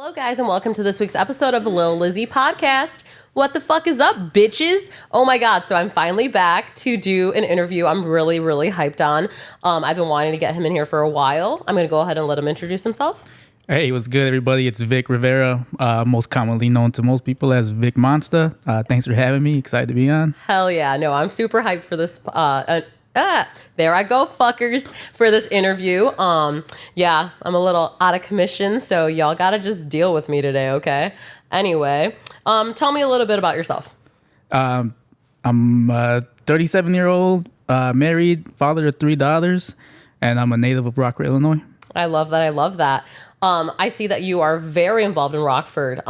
Hello, guys, and welcome to this week's episode of Lil Lizzie podcast. What the fuck is up, bitches? Oh my God, so I'm finally back to do an interview I'm really, really hyped on. I've been wanting to get him in here for a while. I'm going to go ahead and let him introduce himself. Hey, what's good, everybody? It's Vic Rivera, most commonly known to most people as Vic Monsta. Thanks for having me. Excited to be on. Hell yeah. No, I'm super hyped for this. There I go, fuckers, for this interview. Yeah, I'm a little out of commission, so y'all gotta just deal with me today, okay? Anyway, tell me a little bit about yourself. I'm a 37-year-old, married, father of 3 daughters, and I'm a native of Rockford, Illinois. I love that. I love that. I see that you are very involved in Rockford.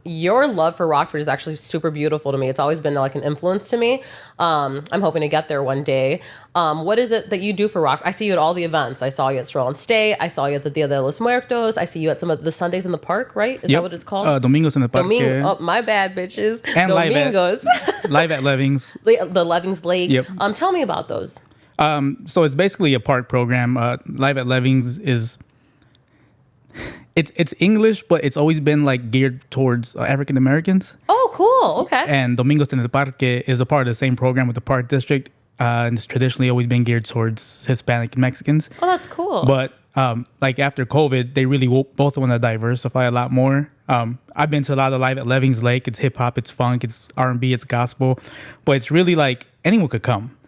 Your love for Rockford is actually super beautiful to me. It's always been like an influence to me. I'm hoping to get there one day. What is it that you do for Rockford? I see you at all the events. I saw you at Stroll and Stay. I saw you at the Dia de los Muertos. I see you at some of the Sundays in the park, right? Is that what it's called? Domingos in the Park. Oh, my bad, bitches. And Domingos. Live at Levings. The Levings Lake. Yep. Tell me about those. So it's basically a park program. Live at Levings is... It's English, but it's always been like geared towards African Americans. Oh, cool. Okay. And Domingos en el Parque is a part of the same program with the Park District. And it's traditionally always been geared towards Hispanic and Mexicans. Oh, that's cool. But like after COVID, they really both want to diversify a lot more. I've been to a lot of Live at Levings Lake. It's hip hop, it's funk, it's R&B, it's gospel. But it's really like anyone could come.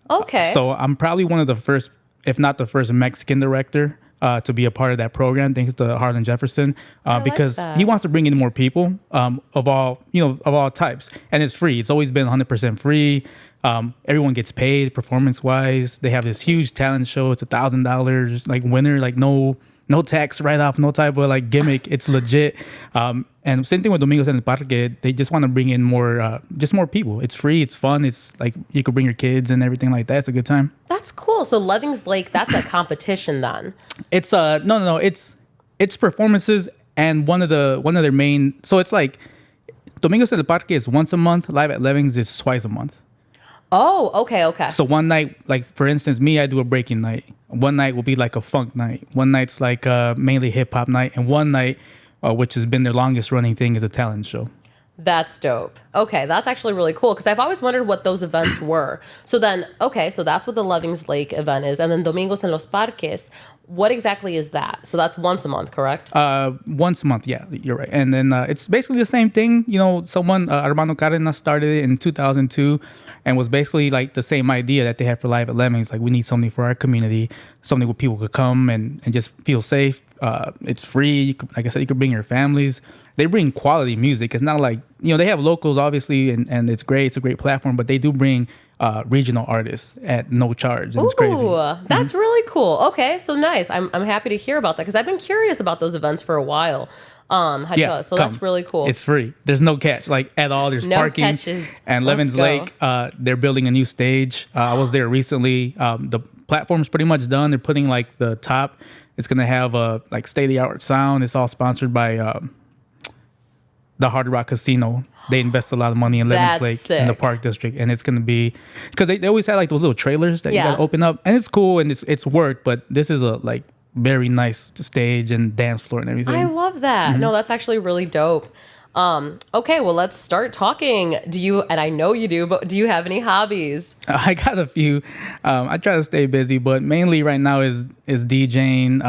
Okay. So I'm probably one of the first, if not the first Mexican director to be a part of that program, thanks to Harlan Jefferson, because he wants to bring in more people of all types, and it's free. It's always been 100% free. Everyone gets paid performance wise. They have this huge talent show. It's $1,000 like winner, like no tax write off, no type of like gimmick. It's legit. And same thing with Domingos en el Parque. They just want to bring in more people. It's free. It's fun. It's like you could bring your kids and everything like that. It's a good time. That's cool. So Levings Lake, that's a competition then. It's no. It's performances and one of their main. So it's like Domingos en el Parque is once a month. Live at Levings is twice a month. Oh, okay. So one night, like for instance, me, I do a breaking night. One night will be like a funk night. One night's like mainly hip hop night, and one night, which has been their longest running thing, is a talent show. That's dope. Okay, that's actually really cool because I've always wondered what those events were. So then, okay, so that's what the Levings Lake event is, and then Domingos en los Parques. What exactly is that? So that's once a month, correct? Once a month, yeah, you're right. And then it's basically the same thing. You know, someone, Armando Cardenas, started it in 2002 and was basically like the same idea that they had for Live at Lemmings. Like, we need something for our community, something where people could come and just feel safe. It's free. Like I said, you could bring your families. They bring quality music. It's not like, they have locals, obviously, and it's great. It's a great platform, but they do bring regional artists at no charge, and it's crazy. That's really cool. Okay, so nice. I'm happy to hear about that because I've been curious about those events for a while. So that's really cool. It's free. There's no catch, like at all. There's no parking. Catches. And Levins Lake, they're building a new stage. I was there recently. The platform's pretty much done. They're putting like the top. It's gonna have a like state-of-the-art sound. It's all sponsored by the Hard Rock Casino. They invest a lot of money in Levins Lake in the Park District, and it's gonna be because they always had like those little trailers that you gotta open up, and it's cool and it's work, but this is a like very nice stage and dance floor and everything. I love that. Mm-hmm. No, that's actually really dope. Okay, well, let's start talking. And I know you do, but do you have any hobbies? I got a few. I try to stay busy, but mainly right now is DJing.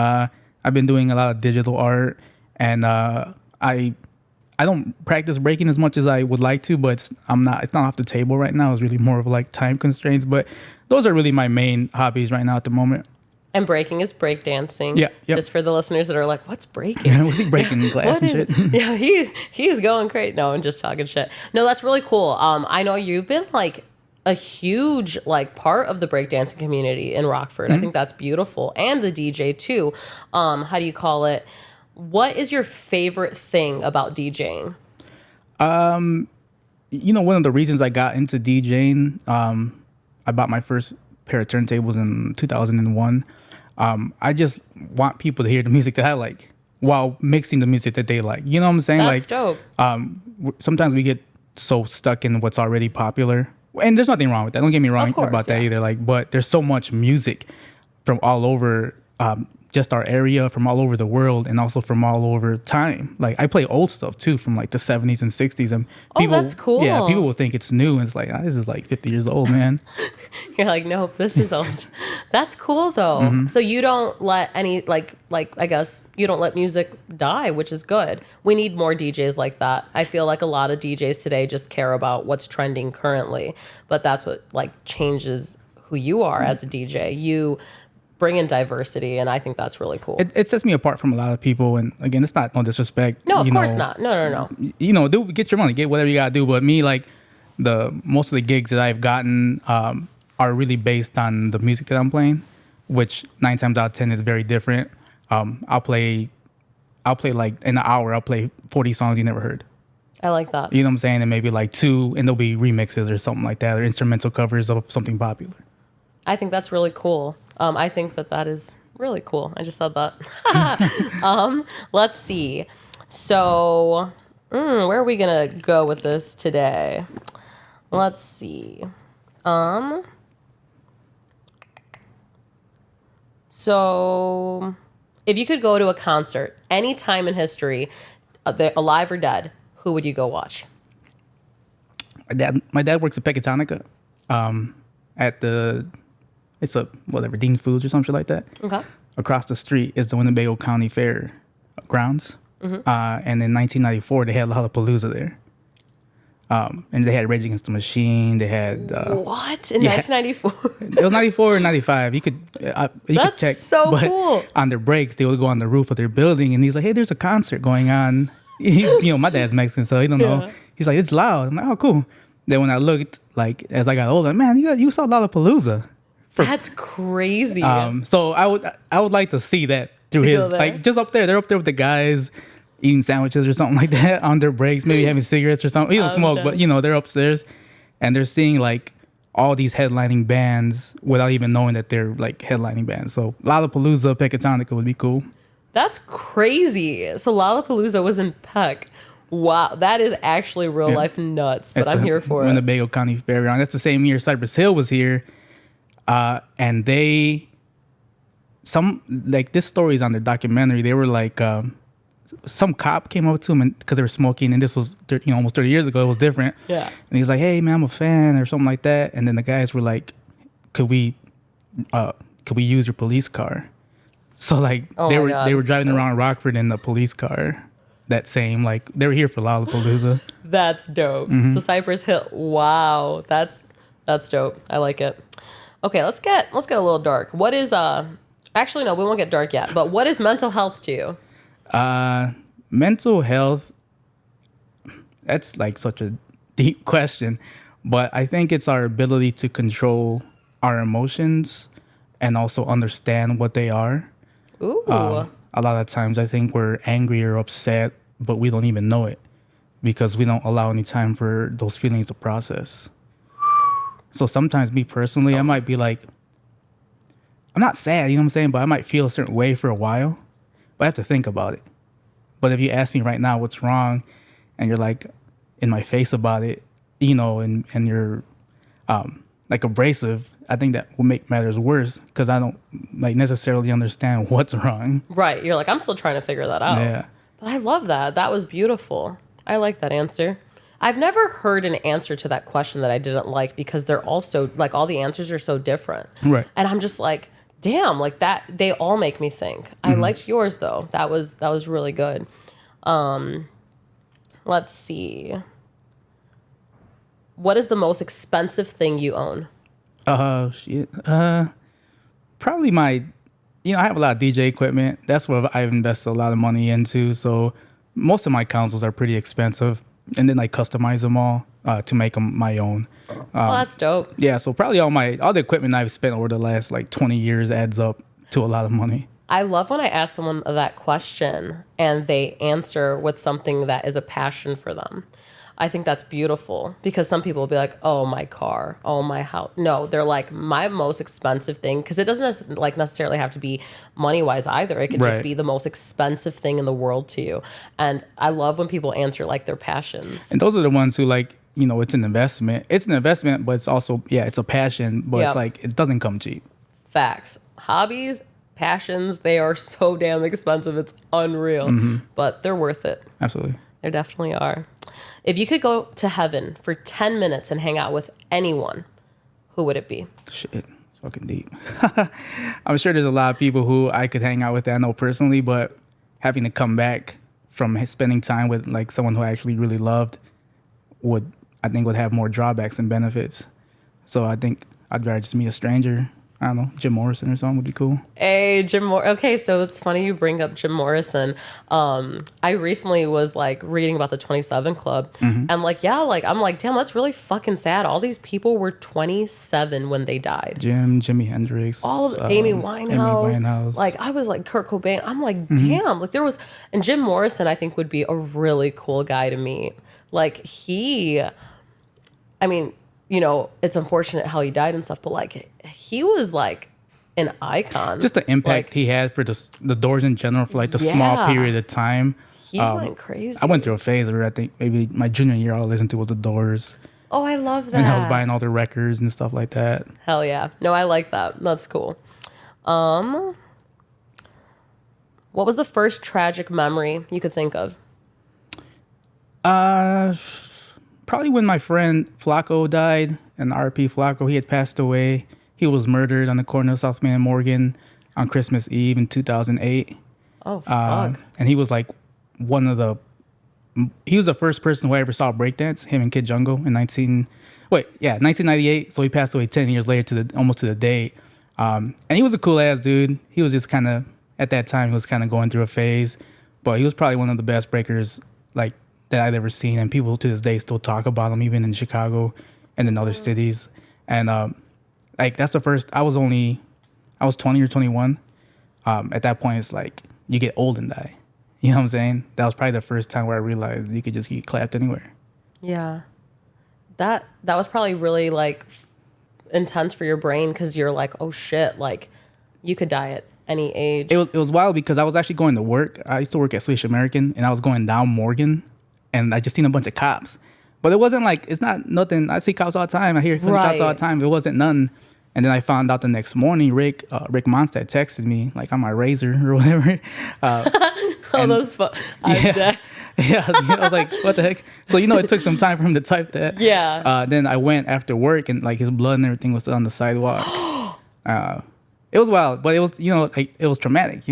I've been doing a lot of digital art, and I don't practice breaking as much as I would like to, but it's not off the table right now. It's really more of like time constraints, but those are really my main hobbies right now at the moment. And breaking is breakdancing. Yeah. Yep. Just for the listeners that are like, what's breaking? Was he breaking in class and shit? Yeah, he's going crazy. No, I'm just talking shit. No, that's really cool. I know you've been like a huge like part of the breakdancing community in Rockford. Mm-hmm. I think that's beautiful. And the DJ too. How do you call it? What is your favorite thing about DJing? One of the reasons I got into DJing, I bought my first pair of turntables in 2001. I just want people to hear the music that I like while mixing the music that they like. You know what I'm saying? That's dope. Sometimes we get so stuck in what's already popular, and there's nothing wrong with that. Don't get me wrong about that either. Like, but there's so much music from all over just our area, from all over the world, and also from all over time. Like I play old stuff too, from like the 70s and 60s, and people, that's cool. Yeah, people will think it's new, and it's like, this is like 50 years old, man. You're like, nope, this is old. That's cool though. So you don't let any like I guess you don't let music die, which is good. We need more DJs like that. I feel like a lot of DJs today just care about what's trending currently, but that's what like changes who you are as a DJ. You bring in diversity, and I think that's really cool. It sets me apart from a lot of people, and again, it's not no disrespect. No, of course not. No. You know, get your money, get whatever you gotta do. But me, like most of the gigs that I've gotten are really based on the music that I'm playing, which 9 times out of 10 is very different. I'll play like in an hour, I'll play 40 songs you never heard. I like that. You know what I'm saying? And maybe like 2, and there'll be remixes or something like that, or instrumental covers of something popular. I think that's really cool. I think that is really cool. I just said that. Let's see. So, where are we gonna go with this today? Let's see. So, if you could go to a concert any time in history, alive or dead, who would you go watch? My dad works at Pecatonica, at it's a Dean Foods or something like that. Okay. Across the street is the Winnebago County Fair grounds. And in 1994, they had Lollapalooza there. And they had Rage Against the Machine. They had what in 1994? It was 94 or 95. You could That's check. So but cool. On their breaks, they would go on the roof of their building, and he's like, "Hey, there's a concert going on." My dad's Mexican, so he don't know. He's like, "It's loud." I'm like, "Oh, cool." Then when I looked, like as I got older, man, you saw Lollapalooza. That's crazy. So I would like to see that through his, like, just up there. They're up there with the guys eating sandwiches or something like that on their breaks, maybe having cigarettes or something. You don't smoke, but they're upstairs and they're seeing like all these headlining bands without even knowing that they're like headlining bands. So Lollapalooza, Pecatonica would be cool. That's crazy. So Lollapalooza was in Peck. Wow, that is actually real life nuts, but I'm here for it. Winnebago County Fairground. That's the same year Cypress Hill was here. And this story is on their documentary. They were like, some cop came up to him because they were smoking, and this was almost 30 years ago. It was different. Yeah. And he's like, "Hey man, I'm a fan," or something like that. And then the guys were like, "Could we use your police car?" So like they were driving around Rockford in the police car. That same, like, they were here for Lollapalooza. That's dope. So Cypress Hill. Wow, that's dope. I like it. Okay, let's get a little dark. What is actually no, we won't get dark yet. But what is mental health to you? Mental health, that's like such a deep question, but I think it's our ability to control our emotions and also understand what they are. Ooh. A lot of times I think we're angry or upset, but we don't even know it because we don't allow any time for those feelings to process. So sometimes me personally, I might be like, I'm not sad, you know what I'm saying? But I might feel a certain way for a while, but I have to think about it. But if you ask me right now what's wrong, and you're like in my face about it, and you're like abrasive, I think that will make matters worse because I don't like necessarily understand what's wrong. Right. You're like, I'm still trying to figure that out. Yeah. But I love that. That was beautiful. I like that answer. I've never heard an answer to that question that I didn't like because they're also like all the answers are so different. Right. And I'm just like, damn, like that they all make me think. I liked yours though. That was really good. Let's see. What is the most expensive thing you own? Shit. Probably my, I have a lot of DJ equipment. That's what I've invested a lot of money into. So most of my consoles are pretty expensive, and then I customize them all to make them my own. Well, that's dope. Yeah. So probably all the equipment I've spent over the last like 20 years adds up to a lot of money. I love when I ask someone that question and they answer with something that is a passion for them. I think that's beautiful because some people will be like, oh, my car, oh, my house. No, they're like, my most expensive thing, because it doesn't like necessarily have to be money-wise either. It could just be the most expensive thing in the world to you. And I love when people answer like their passions. And those are the ones who like, it's an investment. It's an investment, but it's also, it's a passion, but it's like, it doesn't come cheap. Facts. Hobbies passions, they are so damn expensive. It's unreal, but they're worth it. Absolutely. They definitely are. If you could go to heaven for 10 minutes and hang out with anyone, who would it be? Shit, it's fucking deep. I'm sure there's a lot of people who I could hang out with that I know personally, but having to come back from spending time with like someone who I actually really loved would have more drawbacks than benefits. So I think I'd rather just meet a stranger. I don't know, Jim Morrison or something would be cool. Hey, Okay, so it's funny you bring up Jim Morrison. I recently was like reading about the 27 Club, and like, yeah, like I'm like, damn, that's really fucking sad. All these people were 27 when they died. Jimi Hendrix, all of Amy Winehouse. Like I was like Kurt Cobain. I'm like, damn, like there was, and Jim Morrison I think would be a really cool guy to meet. Like I mean, you know, it's unfortunate how he died and stuff, but like he was like an icon. Just the impact he had for the Doors in general for like the small period of time. He went crazy. I went through a phase where I think maybe my junior year all I listened to was the Doors. Oh, I love that. And I was buying all their records and stuff like that. Hell yeah. No, I like that. That's cool. What was the first tragic memory you could think of? Probably when my friend Flacco died, and RP Flacco, he had passed away. He was murdered on the corner of South Main and Morgan on Christmas Eve in 2008. Oh, fuck. And he was like he was the first person who I ever saw breakdance, him and Kid Jungle in 1998. So he passed away 10 years later almost to the day. And he was a cool ass dude. He was just kind of, at that time, he was kind of going through a phase, but he was probably one of the best breakers like that I'd ever seen. And people to this day still talk about him, even in Chicago and in other cities. And like that's the first, I was 20 or 21. At that point, it's like you get old and die. You know what I'm saying? That was probably the first time where I realized you could just get clapped anywhere. Yeah. That was probably really like intense for your brain because you're like, oh shit, like you could die at any age. It was wild because I was actually going to work. I used to work at Swedish American, and I was going down Morgan, and I just seen a bunch of cops. But it wasn't like, it's not nothing. I see cops all the time. I hear cops all the time. It wasn't none. And then I found out the next morning, Rick Monsta texted me like on my Razor or whatever. Those yeah, I was like, what the heck? So, it took some time for him to type that. Yeah. Then I went after work, and like his blood and everything was on the sidewalk. It was wild, but it was, like it was traumatic,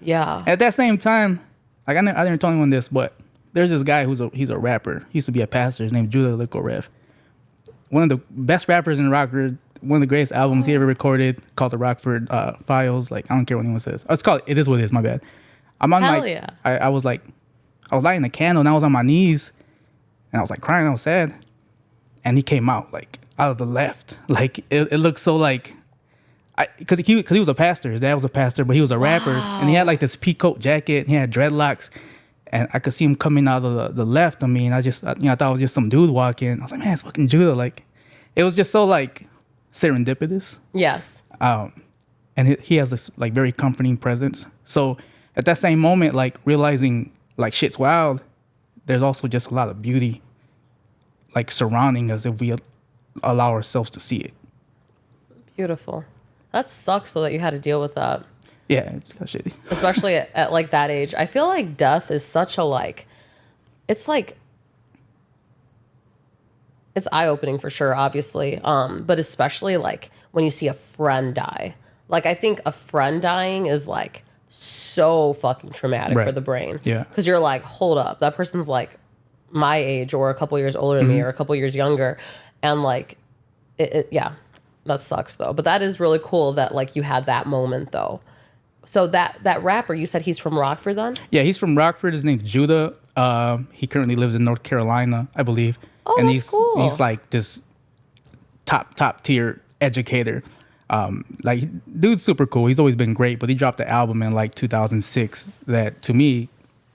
Yeah. At that same time, like I didn't tell anyone this, but there's this guy he's a rapper. He used to be a pastor. His name's Judah Lico. One of the best rappers in Rockford. One of the greatest albums he ever recorded, called the Rockford Files. Like I don't care what anyone says. It's called It Is What It Is. My bad. I'm on I was lighting a candle, and I was on my knees, and I was like crying. I was sad, and he came out like out of the left. Like it looked so like. Because he was a pastor. His dad was a pastor, but he was a rapper. And he had like this peacoat jacket. And he had dreadlocks. And I could see him coming out of the left of me. And I thought it was just some dude walking. I was like, man, it's fucking Judah. Like, it was just so like serendipitous. Yes. And he has this like very comforting presence. So at that same moment, like realizing like shit's wild, there's also just a lot of beauty like surrounding us if we allow ourselves to see it. Beautiful. That sucks though that you had to deal with that. Yeah, it's kind of shitty. Especially at like that age. I feel like death is such a like, it's eye-opening for sure, obviously. But especially like when you see a friend die. Like I think a friend dying is like so fucking traumatic for the brain. Yeah. Because you're like, hold up, that person's like my age or a couple years older than me or a couple years younger. And like, yeah. That sucks though. But that is really cool that like you had that moment though. So that rapper, you said he's from Rockford then? Yeah, he's from Rockford. His name's Judah. He currently lives in North Carolina, I believe. Oh, and that's cool. He's like this top tier educator. Like dude's super cool. He's always been great, but he dropped the album in like 2006 that to me,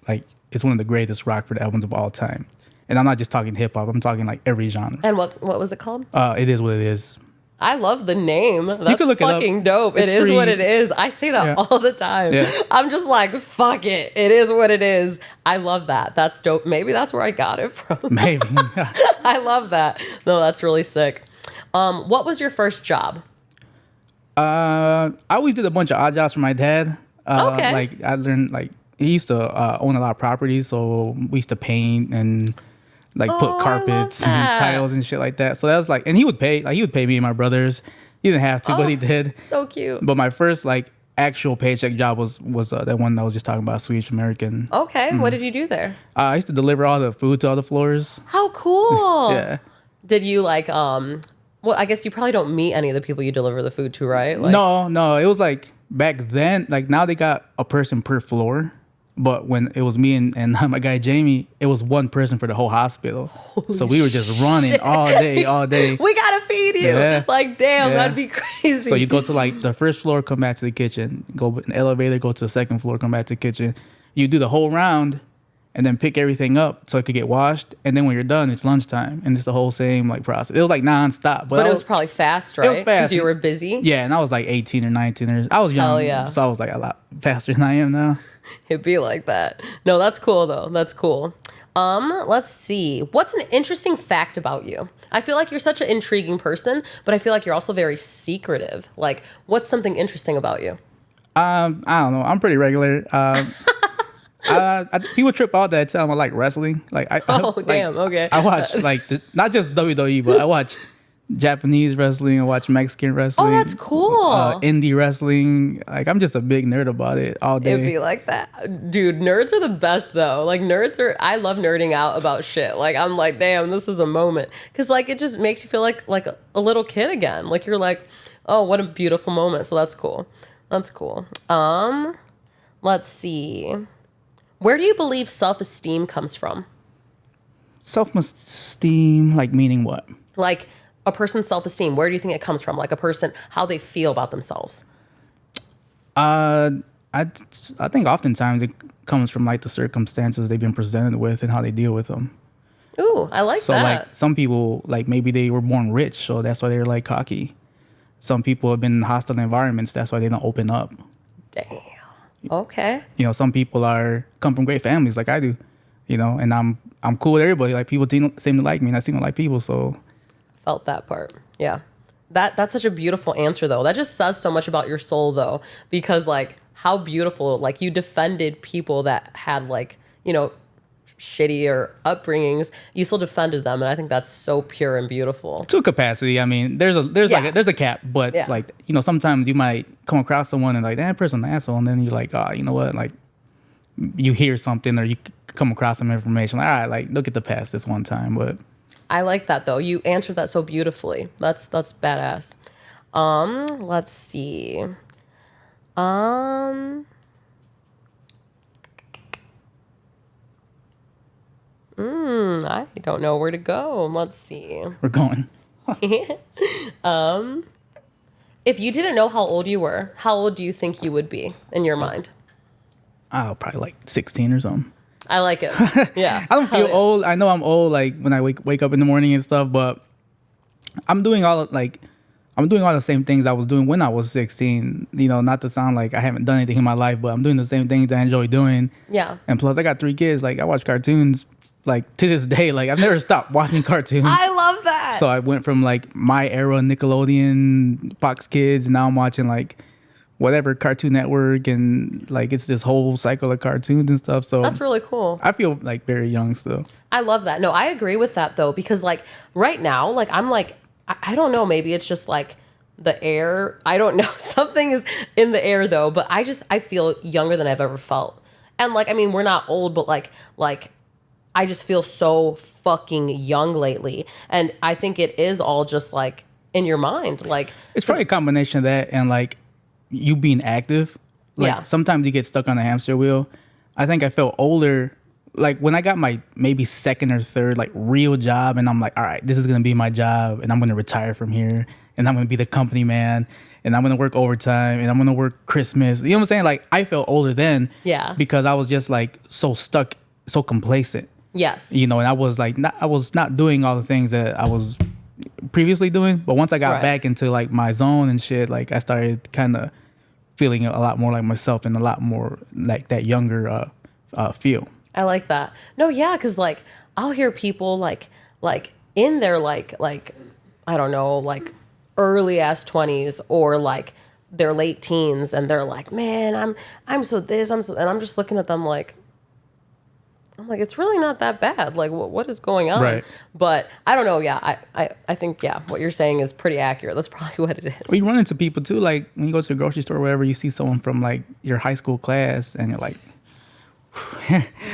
like it's one of the greatest Rockford albums of all time. And I'm not just talking hip hop. I'm talking like every genre. And what was it called? It Is What It Is. I love the name. That's fucking dope. It's It is free. what it is. I say that all the time. Yeah. I'm just like, fuck it. It is what it is. I love that. That's dope. Maybe that's where I got it from. Maybe. I love that. No, that's really sick. What was your first job? I always did a bunch of odd jobs for my dad. Okay. Like I learned like he used to own a lot of properties, so we used to paint and like Oh, put carpets I love and that. tiles and shit like that. So that was like, and he would pay me and my brothers. He didn't have to, but he did. So cute. But my first like actual paycheck job was that one I was just talking about, Swedish American. Okay. What did you do there? I used to deliver all the food to all the floors. How cool. Yeah. Did you like well, I guess you probably don't meet any of the people you deliver the food to, right? Like, No, it was like back then. Like now they got a person per floor, but when it was me and my guy Jamie, it was one person for the whole hospital. So we were just running all day. we gotta feed you. Yeah. Like, damn, Yeah. that'd be crazy. So you'd go to like the first floor, come back to the kitchen, go in the elevator, go to the second floor, come back to the kitchen. You do the whole round and then pick everything up so it could get washed. And then when you're done, it's lunchtime. And it's the whole same like process. It was like nonstop. But it was probably fast, right? It was fast. Because you were busy. Yeah, and I was like 18 or 19. I was young. Hell yeah. So I was like a lot faster than I am now. It'd be like that. No, that's cool though. That's cool. Let's see. What's an interesting fact about you? I feel like you're such an intriguing person, but I feel like you're also very secretive. Like, what's something interesting about you? I don't know. I'm pretty regular. People trip out that time I like wrestling. Like Damn. Okay. I watch like not just WWE, but I watch Japanese wrestling. I watch Mexican wrestling. Oh, that's cool. Indie wrestling. Like I'm just a big nerd about it all day. It'd be like that. Dude, nerds are the best though. Like I love nerding out about shit. Like I'm like, damn, this is a moment. Cause like it just makes you feel like a little kid again. Like you're like, oh, what a beautiful moment. So that's cool. That's cool. Let's see. Where do you believe self-esteem comes from? Self-esteem, like meaning what? Like a person's self-esteem, where do you think it comes from? Like a person, how they feel about themselves. I think oftentimes it comes from like the circumstances they've been presented with and how they deal with them. Ooh, I like so that. Like some people, like maybe they were born rich, so that's why they're like cocky. Some people have been in hostile environments, that's why they don't open up. Damn. Okay. You know, some people come from great families like I do, you know, and I'm cool with everybody. Like people seem to like me and I seem to like people, so. Felt that part. Yeah. That's such a beautiful answer though. That just says so much about your soul though, because like how beautiful, like you defended people that had like, you know, shittier upbringings, you still defended them, and I think that's so pure and beautiful. To a capacity, I mean, there's a cap, but it's like, you know, sometimes you might come across someone and like that person's an asshole, and then you're like, oh, you know what, like you hear something or you come across some information, like, all right, like look at the past this one time. But I like that though. You answered that so beautifully. That's badass. Let's see. I don't know where to go. Let's see. we're going. If you didn't know how old you were, how old do you think you would be in your mind? Oh, probably like 16 or something. I like it. Yeah. I don't feel old. I know I'm old, like when I wake up in the morning and stuff, but I'm doing all the same things I was doing when I was 16. You know, not to sound like I haven't done anything in my life, but I'm doing the same things I enjoy doing. Yeah. And plus, I got 3 kids. Like I watch cartoons like to this day. Like I've never stopped watching cartoons. I love that. So I went from like my era Nickelodeon, Fox Kids, and now I'm watching like whatever Cartoon Network, and like it's this whole cycle of cartoons and stuff. So that's really cool. I feel like very young still. I love that. No, I agree with that though, because like right now, like I'm like, I don't know, maybe it's just like the air. I don't know. Something is in the air though, but I feel younger than I've ever felt. And like, I mean, we're not old, but like I just feel so fucking young lately. And I think it is all just like in your mind. Like it's probably a combination of that and like you being active. Like yeah. Sometimes you get stuck on the hamster wheel. I think I felt older like when I got my maybe second or third like real job, and I'm like, all right, this is gonna be my job, and I'm gonna retire from here, and I'm gonna be the company man, and I'm gonna work overtime, and I'm gonna work Christmas. You know what I'm saying? Like I felt older then, yeah, because I was just like so stuck, so complacent. Yes, you know, and I was not doing all the things that I was previously doing. But once I got back into like my zone and shit, like I started kind of feeling a lot more like myself and a lot more like that younger feel. I like that. No, yeah, because like I'll hear people like in their like I don't know, like early ass 20s or like their late teens and they're like, man, I'm so this, and I'm just looking at them like, I'm like, it's really not that bad. Like, what is going on? Right. But I don't know. Yeah, I think, yeah, what you're saying is pretty accurate. That's probably what it is. We run into people too. Like when you go to the grocery store or wherever, you see someone from like your high school class and you're like,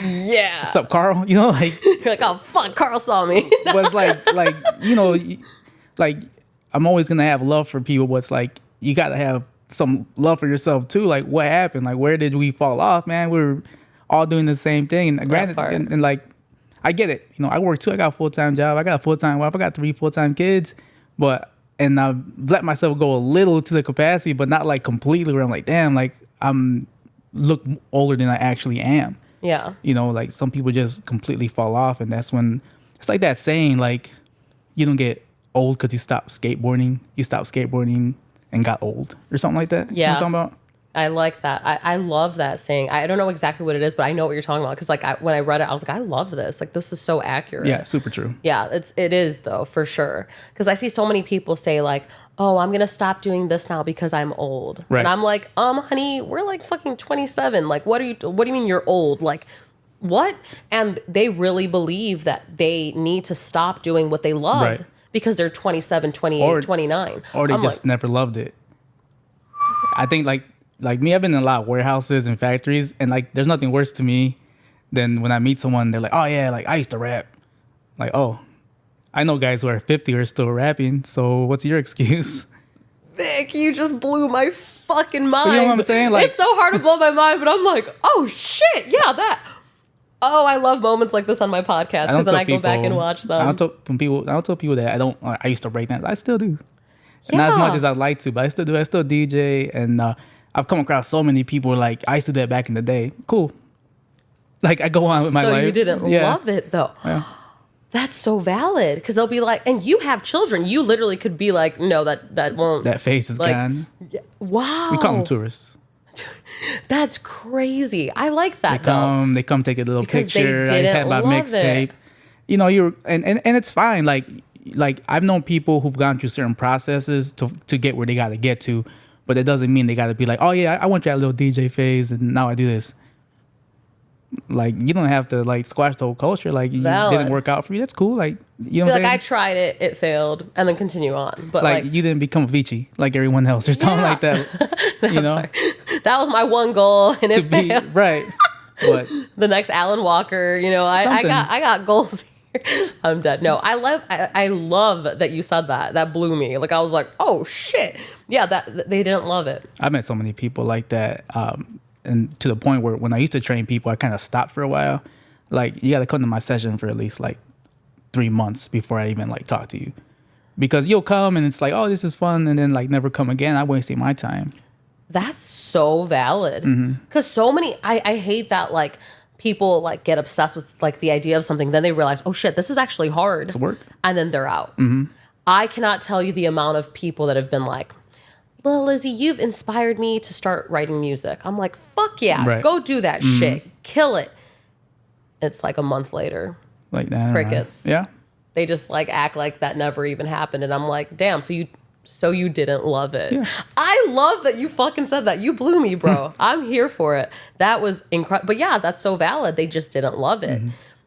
yeah. What's up, Carl? You know, like, you're like, oh, fuck, Carl saw me. but it's like, you know, like I'm always going to have love for people, but it's like, you got to have some love for yourself too. Like what happened? Like, where did we fall off, man? We're all doing the same thing. And granted, and like, I get it. You know, I work too. I got a full-time job. I got a full-time wife. I got 3 full-time kids. And I let myself go a little to the capacity, but not like completely where I'm like, damn, like I'm look older than I actually am. Yeah. You know, like some people just completely fall off. And that's when it's like that saying, like, you don't get old because you stopped skateboarding. You stopped skateboarding and got old or something like that. Yeah. You know what I'm talking about? I like that. I love that saying. I don't know exactly what it is, but I know what you're talking about. Because like when I read it, I was like, I love this. Like this is so accurate. Yeah, super true. Yeah, it is though, for sure. Because I see so many people say like, oh, I'm gonna stop doing this now because I'm old. Right. And I'm like, honey, we're like fucking 27. Like, what do you mean you're old? Like, what? And they really believe that they need to stop doing what they love Right. because they're 27, 28, 29. Or they I'm just like, never loved it. I think like me, I've been in a lot of warehouses and factories, and like there's nothing worse to me than when I meet someone, they're like, oh yeah, like I used to rap. Like, oh, I know guys who are 50 who are still rapping, so what's your excuse? Vic, you just blew my fucking mind. You know what I'm saying? Like, it's so hard to blow my mind, but I'm like, oh shit, yeah, that. Oh, I love moments like this on my podcast because then I go back and watch them. I don't tell people that I used to break dance. I still do. Yeah. Not as much as I'd like to, but I still do. I still DJ, and I've come across so many people like, I used to do that back in the day. Cool. Like, I go on with my life. So you didn't love it, though. Yeah. That's so valid, because they'll be like, and you have children. You literally could be like, no, that won't. That face is like, gone. Yeah, wow. We call them tourists. That's crazy. I like that, They come take a little because picture. They didn't I had my love mixtape. it. You know, and it's fine. Like I've known people who've gone through certain processes to get where they got to get to, but it doesn't mean they got to be like, oh yeah, I went through that little DJ phase and now I do this. Like, you don't have to like squash the whole culture. Like, you didn't work out for you. That's cool. Like, you know what I'm saying? I tried it failed, and then continue on. But like you didn't become Avicii like everyone else or something like that. You know, that was my one goal, and it failed. Right. But the next Alan Walker, you know, I got goals here. I'm dead. No, I love that you said that. That blew me. Like, I was like, oh shit. Yeah, that they didn't love it. I met so many people like that. And to the point where when I used to train people, I kind of stopped for a while. Like, you got to come to my session for at least like 3 months before I even like talk to you, because you'll come and it's like, oh, this is fun, and then like never come again. I wasted my time. That's so valid, because so many I hate that like people like get obsessed with like the idea of something, then they realize, oh shit, this is actually hard. It's work, and then they're out. I cannot tell you the amount of people that have been like, Lil Lizzie, you've inspired me to start writing music. I'm like, fuck yeah, right. Go do that shit, kill it. It's like a month later, like that. Crickets. Yeah, they just like act like that never even happened, and I'm like, damn. So you didn't love it. Yeah. I love that you fucking said that. You blew me, bro. I'm here for it. That was incredible. But yeah, that's so valid. They just didn't love it.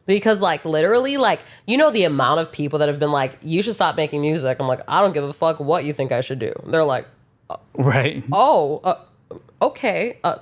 Because like literally, like, you know, the amount of people that have been like, you should stop making music. I'm like, I don't give a fuck what you think I should do. They're like, right. Oh, okay. I'm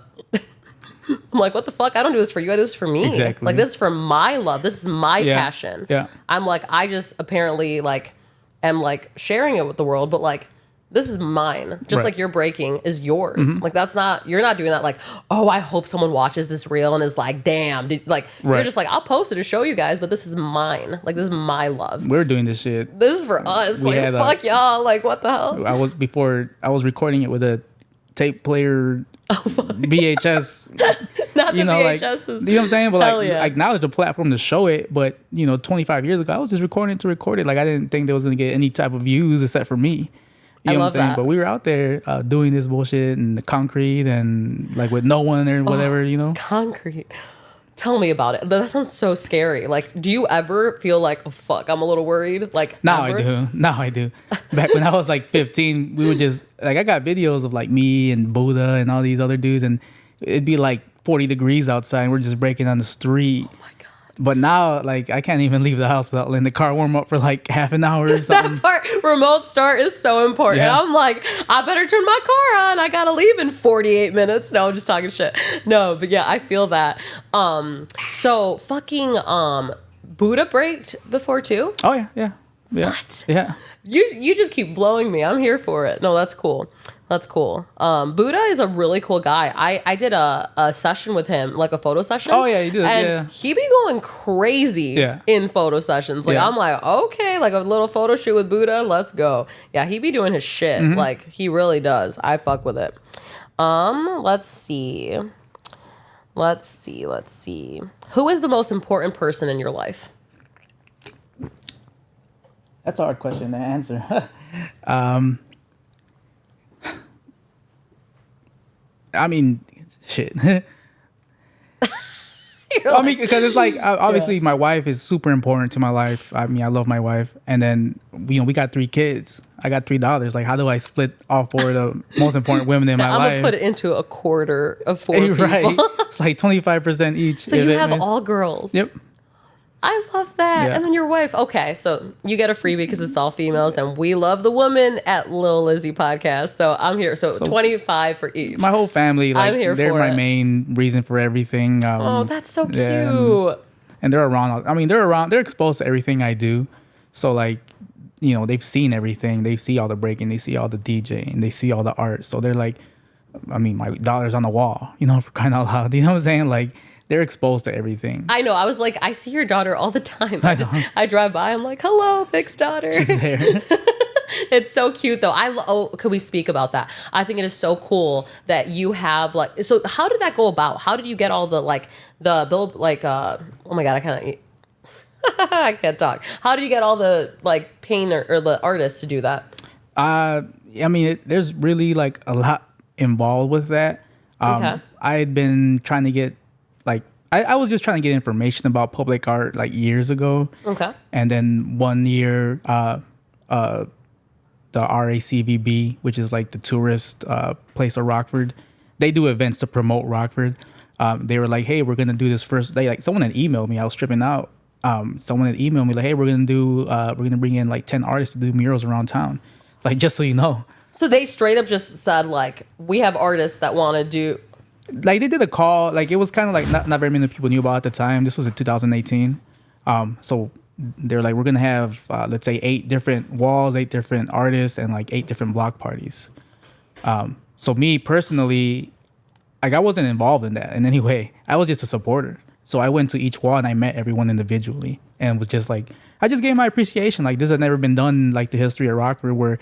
like, what the fuck? I don't do this for you. I do this for me. Exactly. Like, this is for my love. This is my passion. Yeah. I'm like, I just apparently like am like sharing it with the world, but like, this is mine. Just right. like your breaking is yours. Like, that's not, you're not doing that like, oh, I hope someone watches this reel and is like, damn. Right. You're just like, I'll post it to show you guys, but this is mine. Like, this is my love. We're doing this shit. This is for us. Like, fuck y'all. Like, what the hell? I was recording it with a tape player, VHS. Not you the know, VHSs. like, you know what I'm saying? But like now there's a platform to show it. But 25 years ago, I was just recording to record it. Like, I didn't think there was gonna get any type of views except for me. You know what I'm saying? That. But we were out there doing this bullshit and the concrete and like with no one or whatever, Concrete. Tell me about it. That sounds so scary. Like, do you ever feel like, oh, fuck, I'm a little worried? Like, Now ever? I do. Now I do. Back when I was like 15, we would just like, I got videos of like me and Buddha and all these other dudes, and it'd be like 40 degrees outside and we're just breaking on the street. Oh my God. But now, like, I can't even leave the house without letting the car warm up for like half an hour or something. That part, remote start, is so important. Yeah. I'm like, I better turn my car on. I gotta leave in 48 minutes. No, I'm just talking shit. No, but yeah, I feel that. So fucking Buddha braked before too? Oh yeah. What? Yeah. You just keep blowing me. I'm here for it. No, that's cool. That's cool. Buddha is a really cool guy. I did a session with him, like a photo session. Oh, yeah, you did, And yeah. he be going crazy Yeah. in photo sessions. Like, Yeah. I'm like, okay, like a little photo shoot with Buddha. Let's go. Yeah, he be doing his shit. Mm-hmm. Like, he really does. I fuck with it. Let's see. Who is the most important person in your life? That's a hard question to answer. I mean, shit. I mean, because it's like, obviously my wife is super important to my life. I mean, I love my wife. And then, we got 3 kids. I got $3. Like, how do I split all 4 of the most important women in my I'm life? going to put it into a quarter of 4 people. Right. It's like 25% each. So you have all girls. Yep. I love that. Yeah. And then your wife. Okay, so you get a freebie because it's all females, and we love the women at Lil Lizzie podcast. So I'm here. So 25 for each. My whole family, like, I'm here they're for my it. main reason for everything. Oh, that's so cute. yeah, and they're around. I mean, they're exposed to everything I do. So, like, they've seen everything. They see all the breaking. They see all the DJing. They see all the art. So they're like, I mean, my daughter's on the wall, for crying out loud. You know what I'm saying? Like, they're exposed to everything. I know. I was like, I see your daughter all the time. I drive by. I'm like, hello, Vic's daughter. She's there. It's so cute though. Could we speak about that? I think it is so cool that you have like. So how did that go about? How did you get all the bill oh my God, I can't talk. How did you get all the like painter or the artists to do that? I mean, there's really like a lot involved with that. Okay. I had been trying to get I was just trying to get information about public art like years ago. Okay. And then one year, the RACVB, which is like the tourist place of Rockford, they do events to promote Rockford. They were like, hey, we're going to do this first day. Like, someone had emailed me. I was tripping out. Someone had emailed me like, hey, we're going to bring in like 10 artists to do murals around town. It's like, just so you know. So they straight up just said like, we have artists that want to do. Like, they did a call. Like, it was kind of like not very many people knew about it at the time. This was in 2018. So they're like, we're going to have, let's say, 8 different walls, 8 different artists, and like 8 different block parties. So me personally, like, I wasn't involved in that in any way. I was just a supporter. So I went to each wall and I met everyone individually and was just like, I just gave my appreciation. Like, this had never been done like the history of Rockford, where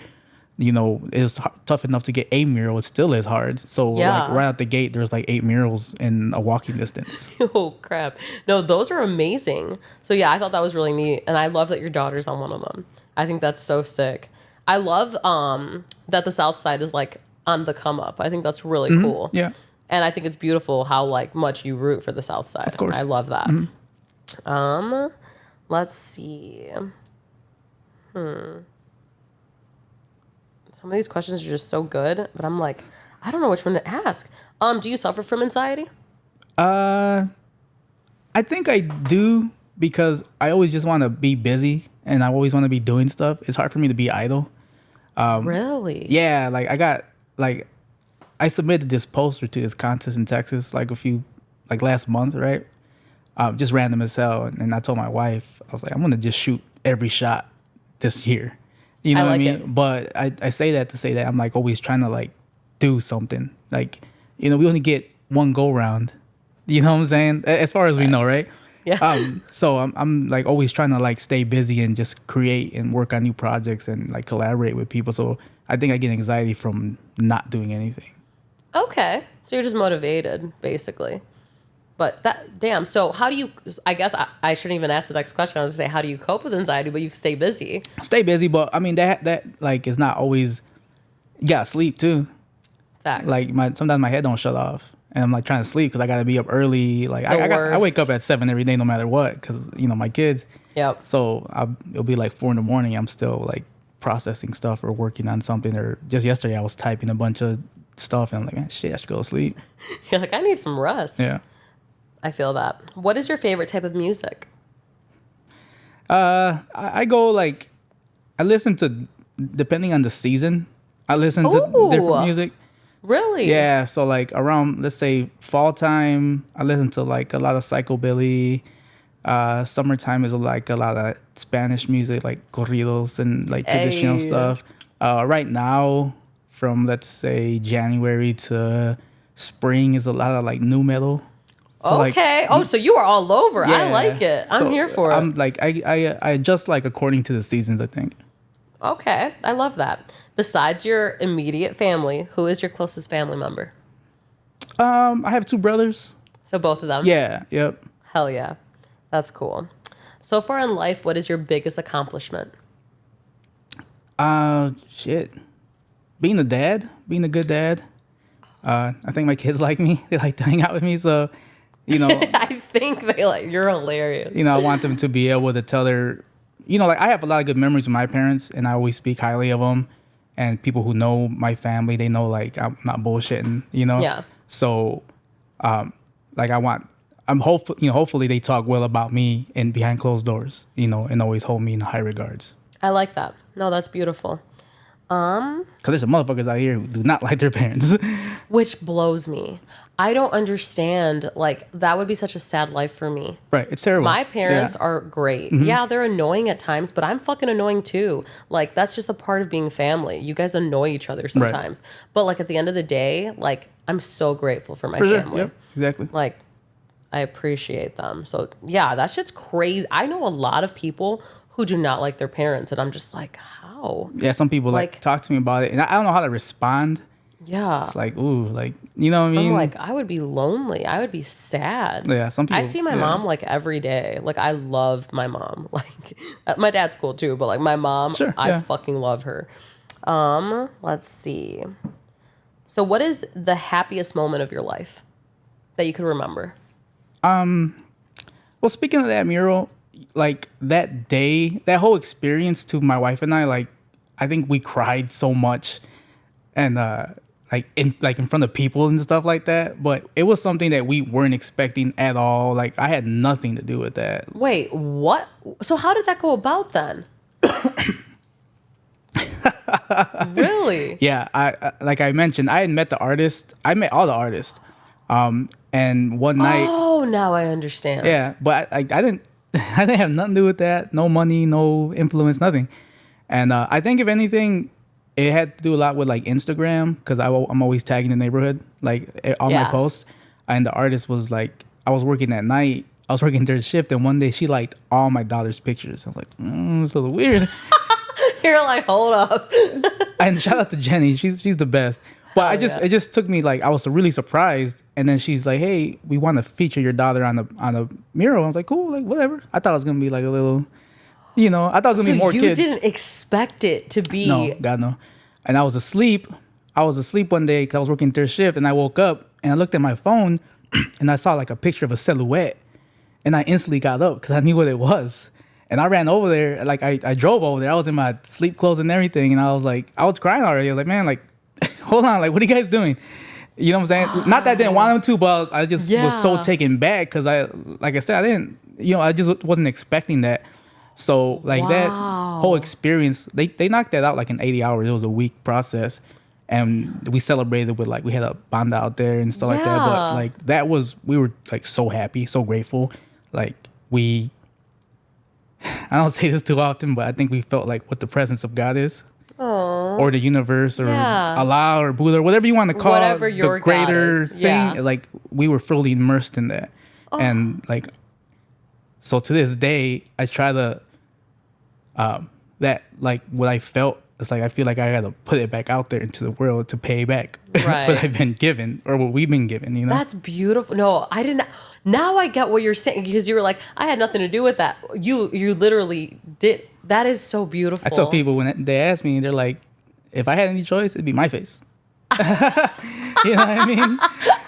it was tough enough to get a mural. It still is hard. So like right out the gate, there's like 8 murals in a walking distance. Oh crap! No, those are amazing. So yeah, I thought that was really neat, and I love that your daughter's on one of them. I think that's so sick. I love that the South Side is like on the come up. I think that's really cool. Yeah, and I think it's beautiful how like much you root for the South Side. Of course, I love that. Let's see. Some of these questions are just so good, but I'm like, I don't know which one to ask. Do you suffer from anxiety? I think I do, because I always just want to be busy and I always want to be doing stuff. It's hard for me to be idle. Really? Yeah, I submitted this poster to this contest in Texas last month, right? Just random as hell. And I told my wife, I was like, I'm going to just shoot every shot this year. You know what I mean? It. But I say that to say that I'm like always trying to like do something. Like, we only get one go round. You know what I'm saying? As far as we know, right? Yeah. So I'm like always trying to like stay busy and just create and work on new projects and like collaborate with people. So I think I get anxiety from not doing anything. Okay. So you're just motivated, basically. But damn. So how do you, I guess I shouldn't even ask the next question. I was going to say, how do you cope with anxiety, but you stay busy? Stay busy, but I mean, that like is not always, you got to sleep too. Facts. Like sometimes my head don't shut off. and I'm like trying to sleep because I got to be up early. Like I wake up at 7 every day, no matter what, because my kids. Yep. So it'll be like 4 in the morning. I'm still like processing stuff or working on something. Or just yesterday, I was typing a bunch of stuff, and I'm like, man, shit, I should go to sleep. You're like, I need some rest. Yeah. I feel that. What is your favorite type of music? I go like, I listen to, depending on the season, I listen to different music. Really? Yeah. So like around, let's say fall time, I listen to like a lot of psychobilly. Summertime is like a lot of Spanish music, like corridos and like traditional stuff. Right now, from let's say January to spring, is a lot of like new metal. So okay. So you are all over. Yeah. I like it. I'm here for it. I'm like I adjust like according to the seasons, I think. Okay, I love that. Besides your immediate family, who is your closest family member? I have 2 brothers. So both of them? Yeah, yep. Hell yeah. That's cool. So far in life, what is your biggest accomplishment? Shit. Being a good dad. I think my kids like me. They like to hang out with me, so, I think you're hilarious. I want them to be able to tell their, like I have a lot of good memories with my parents, and I always speak highly of them. And people who know my family, they know like I'm not bullshitting, Yeah. So, hopefully they talk well about me and behind closed doors, and always hold me in high regards. I like that. No, that's beautiful. Because there's some motherfuckers out here who do not like their parents. Which blows me. I don't understand. Like, that would be such a sad life for me. Right. It's terrible. My parents are great. Mm-hmm. Yeah, they're annoying at times, but I'm fucking annoying too. Like, that's just a part of being family. You guys annoy each other sometimes. Right. But, like, at the end of the day, like, I'm so grateful for my family. Yep, exactly. Like, I appreciate them. So, yeah, that shit's crazy. I know a lot of people who do not like their parents, and I'm just like, how? Yeah, some people like talk to me about it, and I don't know how to respond. Yeah. It's like, ooh, like, you know what I mean? I'm like, I would be lonely. I would be sad. Yeah, some people. I see my mom like every day. Like, I love my mom. Like, my dad's cool too, but like my mom, I fucking love her. Let's see. So what is the happiest moment of your life that you could remember? Well, speaking of that mural, like that day, that whole experience to my wife and I think we cried so much, and in front of people and stuff like that. But it was something that we weren't expecting at all. Like, I had nothing to do with that. Wait, what? So how did that go about then? Really? Yeah, I like I mentioned, I had met the artist. I met all the artists. And one night. Oh, now I understand. Yeah, but I didn't have nothing to do with that. No money, no influence, nothing. And I think if anything, it had to do a lot with like Instagram, because I'm always tagging the neighborhood, like all my posts. And the artist was like, I was working at night. I was working third shift, and one day she liked all my daughter's pictures. I was like, it's a little weird. You're like, hold up. And shout out to Jenny. She's the best. But it just took me, like, I was really surprised. And then she's like, hey, we want to feature your daughter on a mural. I was like, cool, like, whatever. I thought it was going to be like a little, I thought it was going to be more kids. So you didn't expect it to be. No, God, no. And I was asleep. One day because I was working third shift, and I woke up and I looked at my phone and I saw like a picture of a silhouette. And I instantly got up because I knew what it was. And I ran over there. Like, I drove over there. I was in my sleep clothes and everything. And I was like, I was crying already. I was like, man, like, hold on, like, what are you guys doing? You know what I'm saying? Not that I didn't want them to, but I just was so taken back because like I said, I didn't, I just wasn't expecting that. So like that whole experience, they knocked that out like in 80 hours. It was a week process, and we celebrated with like, we had a banda out there and stuff like that. But like we were like so happy, so grateful. Like I don't say this too often, but I think we felt like what the presence of God is. Aww. Or the universe, or Allah, or Buddha, or whatever you want to call whatever your the greater thing. Yeah. Like, we were fully immersed in that. Oh. And like, so to this day, I try to, that like what I felt, it's like I feel like I got to put it back out there into the world to pay back what I've been given, or what we've been given, That's beautiful. No, I didn't. Now I get what you're saying, because you were like, I had nothing to do with that. You literally did. That is so beautiful. I tell people when they ask me, they're like, if I had any choice, it'd be my face. You know what I mean?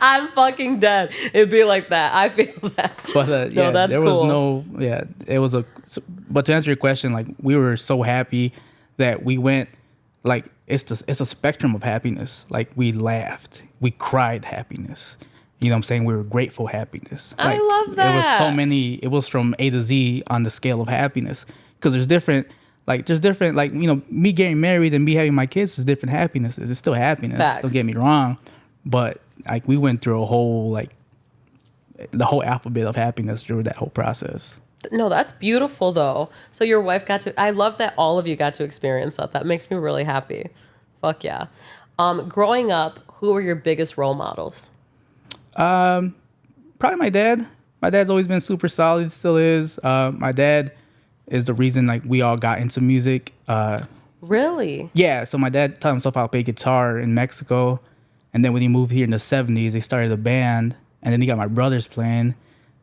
I'm fucking dead. It'd be like that. I feel that. But No, that's there was cool. it was but to answer your question, like we were so happy that we went, like it's a spectrum of happiness. Like we laughed, we cried happiness. You know what I'm saying? We were grateful happiness. Like, I love that. It was so many, it was from A to Z on the scale of happiness. Because there's different, like, you know, me getting married and me having my kids is different happinesses. It's still happiness. Facts. Don't get me wrong. But like we went through a whole, like, the whole alphabet of happiness through that whole process. No, that's beautiful though. So your wife got to, I love that all of you got to experience that. That makes me really happy. Fuck yeah. Growing up, who were your biggest role models? Probably my dad. My dad's always been super solid, still is. My dad is the reason like we all got into music. Really? Yeah, so my dad taught himself how to play guitar in Mexico. And then when he moved here in the 70s, they started a band. And then he got my brothers playing.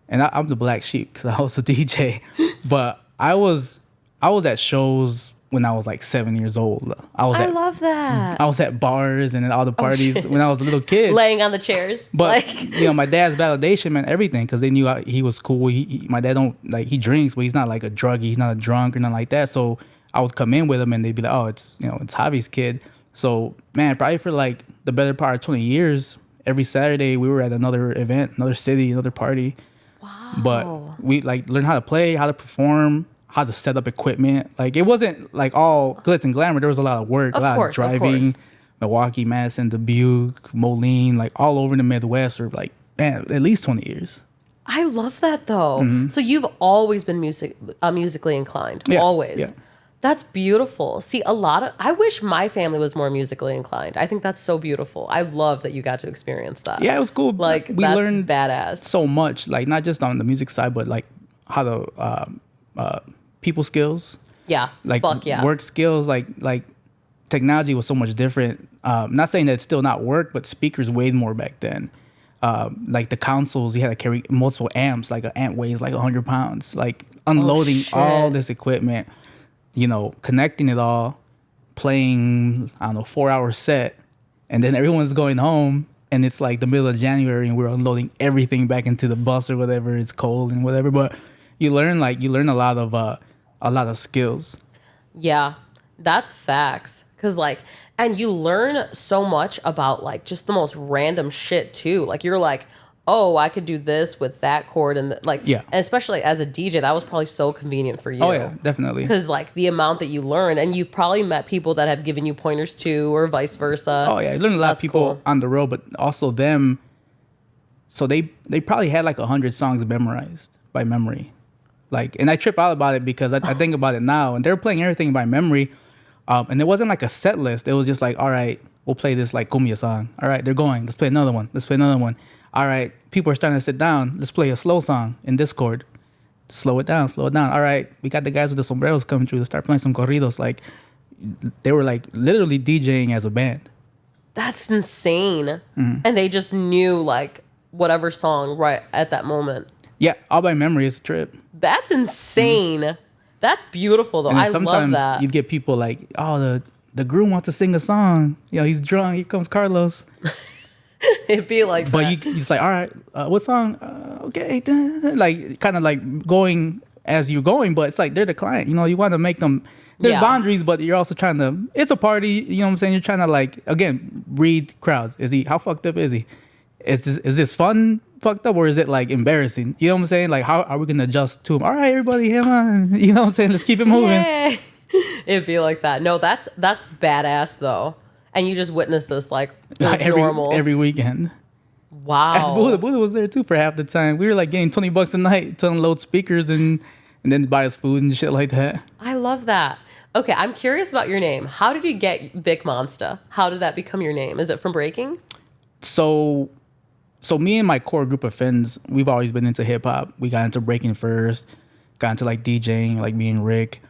And I'm the black sheep because I was a DJ. But I was at shows when I was like 7 years old. I love that. I was at bars and at all the parties when I was a little kid. Laying on the chairs. But, you know, my dad's validation meant everything because they knew he was cool. My dad he drinks, but he's not like a druggie. He's not a drunk or nothing like that. So I would come in with him and they'd be like, oh, it's Javi's kid. So, man, probably for like the better part of 20 years, every Saturday we were at another event, another city, another party. Wow. But we like learned how to play, how to perform, how to set up equipment. Like it wasn't like all glitz and glamour. There was a lot of work, a lot of driving. Milwaukee, Madison, Dubuque, Moline, like all over the Midwest for like, man, at least 20 years. I love that though. Mm-hmm. So you've always been musically inclined. Yeah, always. yeah. That's beautiful. See, I wish my family was more musically inclined. I think that's so beautiful. I love that you got to experience that. Yeah, it was cool. Like, we that's learned badass. so much, like not just on the music side, but like how to people skills. Yeah. Like Fuck yeah. work skills. Like technology was so much different. Not saying that it's still not work, but speakers weighed more back then. Like the consoles, you had to carry multiple amps. Like an amp weighs like 100 pounds. Like unloading all this equipment. You know, connecting it all, playing, I don't know, 4-hour set, and then everyone's going home, and it's like the middle of January, and we're unloading everything back into the bus or whatever. It's cold and whatever, but you learn a lot of skills. Yeah, that's facts. Cause like, and you learn so much about like just the most random shit too. Like you're like, oh, I could do this with that chord and and especially as a DJ, that was probably so convenient for you. Oh yeah, definitely. Because like the amount that you learn, and you've probably met people that have given you pointers too, or vice versa. Oh yeah, I learned a lot of people on the road, but also them. So they probably had like 100 songs memorized by memory, like, and I trip out about it because I think about it now, and they're playing everything by memory, and it wasn't like a set list. It was just like, all right, we'll play this like cumbia song. All right, they're going. Let's play another one. Let's play another one. All right, people are starting to sit down. Let's play a slow song in Discord. Slow it down, slow it down. All right, we got the guys with the sombreros coming through. Let's start playing some corridos. Like, they were like literally DJing as a band. That's insane. And they just knew like whatever song right at that moment. Yeah, all by memory. Is a trip. That's insane. That's beautiful though. And then I love sometimes that. you'd get people like, oh, the groom wants to sing a song. You know, he's drunk. Here comes Carlos. It'd be like but that. It's like, all right, what song? Okay, like kind of like going as you're going, but it's like they're the client. You know, you want to make them. There's boundaries, but you're also trying to. It's a party. You know what I'm saying? You're trying to like again read crowds. How fucked up is he? Is this fun fucked up or is it like embarrassing? You know what I'm saying? Like how are we gonna adjust to him? All right, everybody, come on. You know what I'm saying? Let's keep it moving. Yeah. It'd be like that. No, that's badass though. And you just witnessed this like it was normal every weekend. Wow. As Buddha was there too for half the time. We were like getting $20 a night to unload speakers and then buy us food and shit like that. I love that. Okay, I'm curious about your name. How did you get Vic Monsta? How did that become your name? Is it from breaking? So me and my core group of friends, we've always been into hip hop. We got into breaking first, got into like DJing, like me and Rick.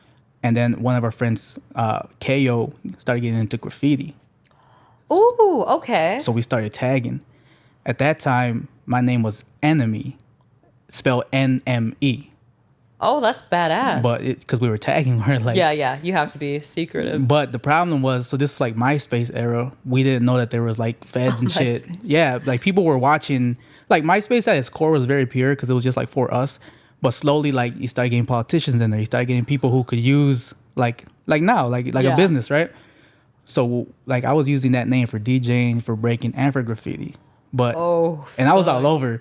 And then one of our friends, KO, started getting into graffiti. Ooh, okay. So we started tagging. At that time, my name was Enemy, spelled NME. Oh, that's badass. But because we were tagging her, like yeah, you have to be secretive. But the problem was, so this was like MySpace era. We didn't know that there was like feds and shit. MySpace. Yeah, like people were watching. Like MySpace at its core was very pure because it was just like for us. But slowly, like you start getting politicians in there. You start getting people who could use like now, like a business, right? So like I was using that name for DJing, for breaking, and for graffiti. But and I was all over.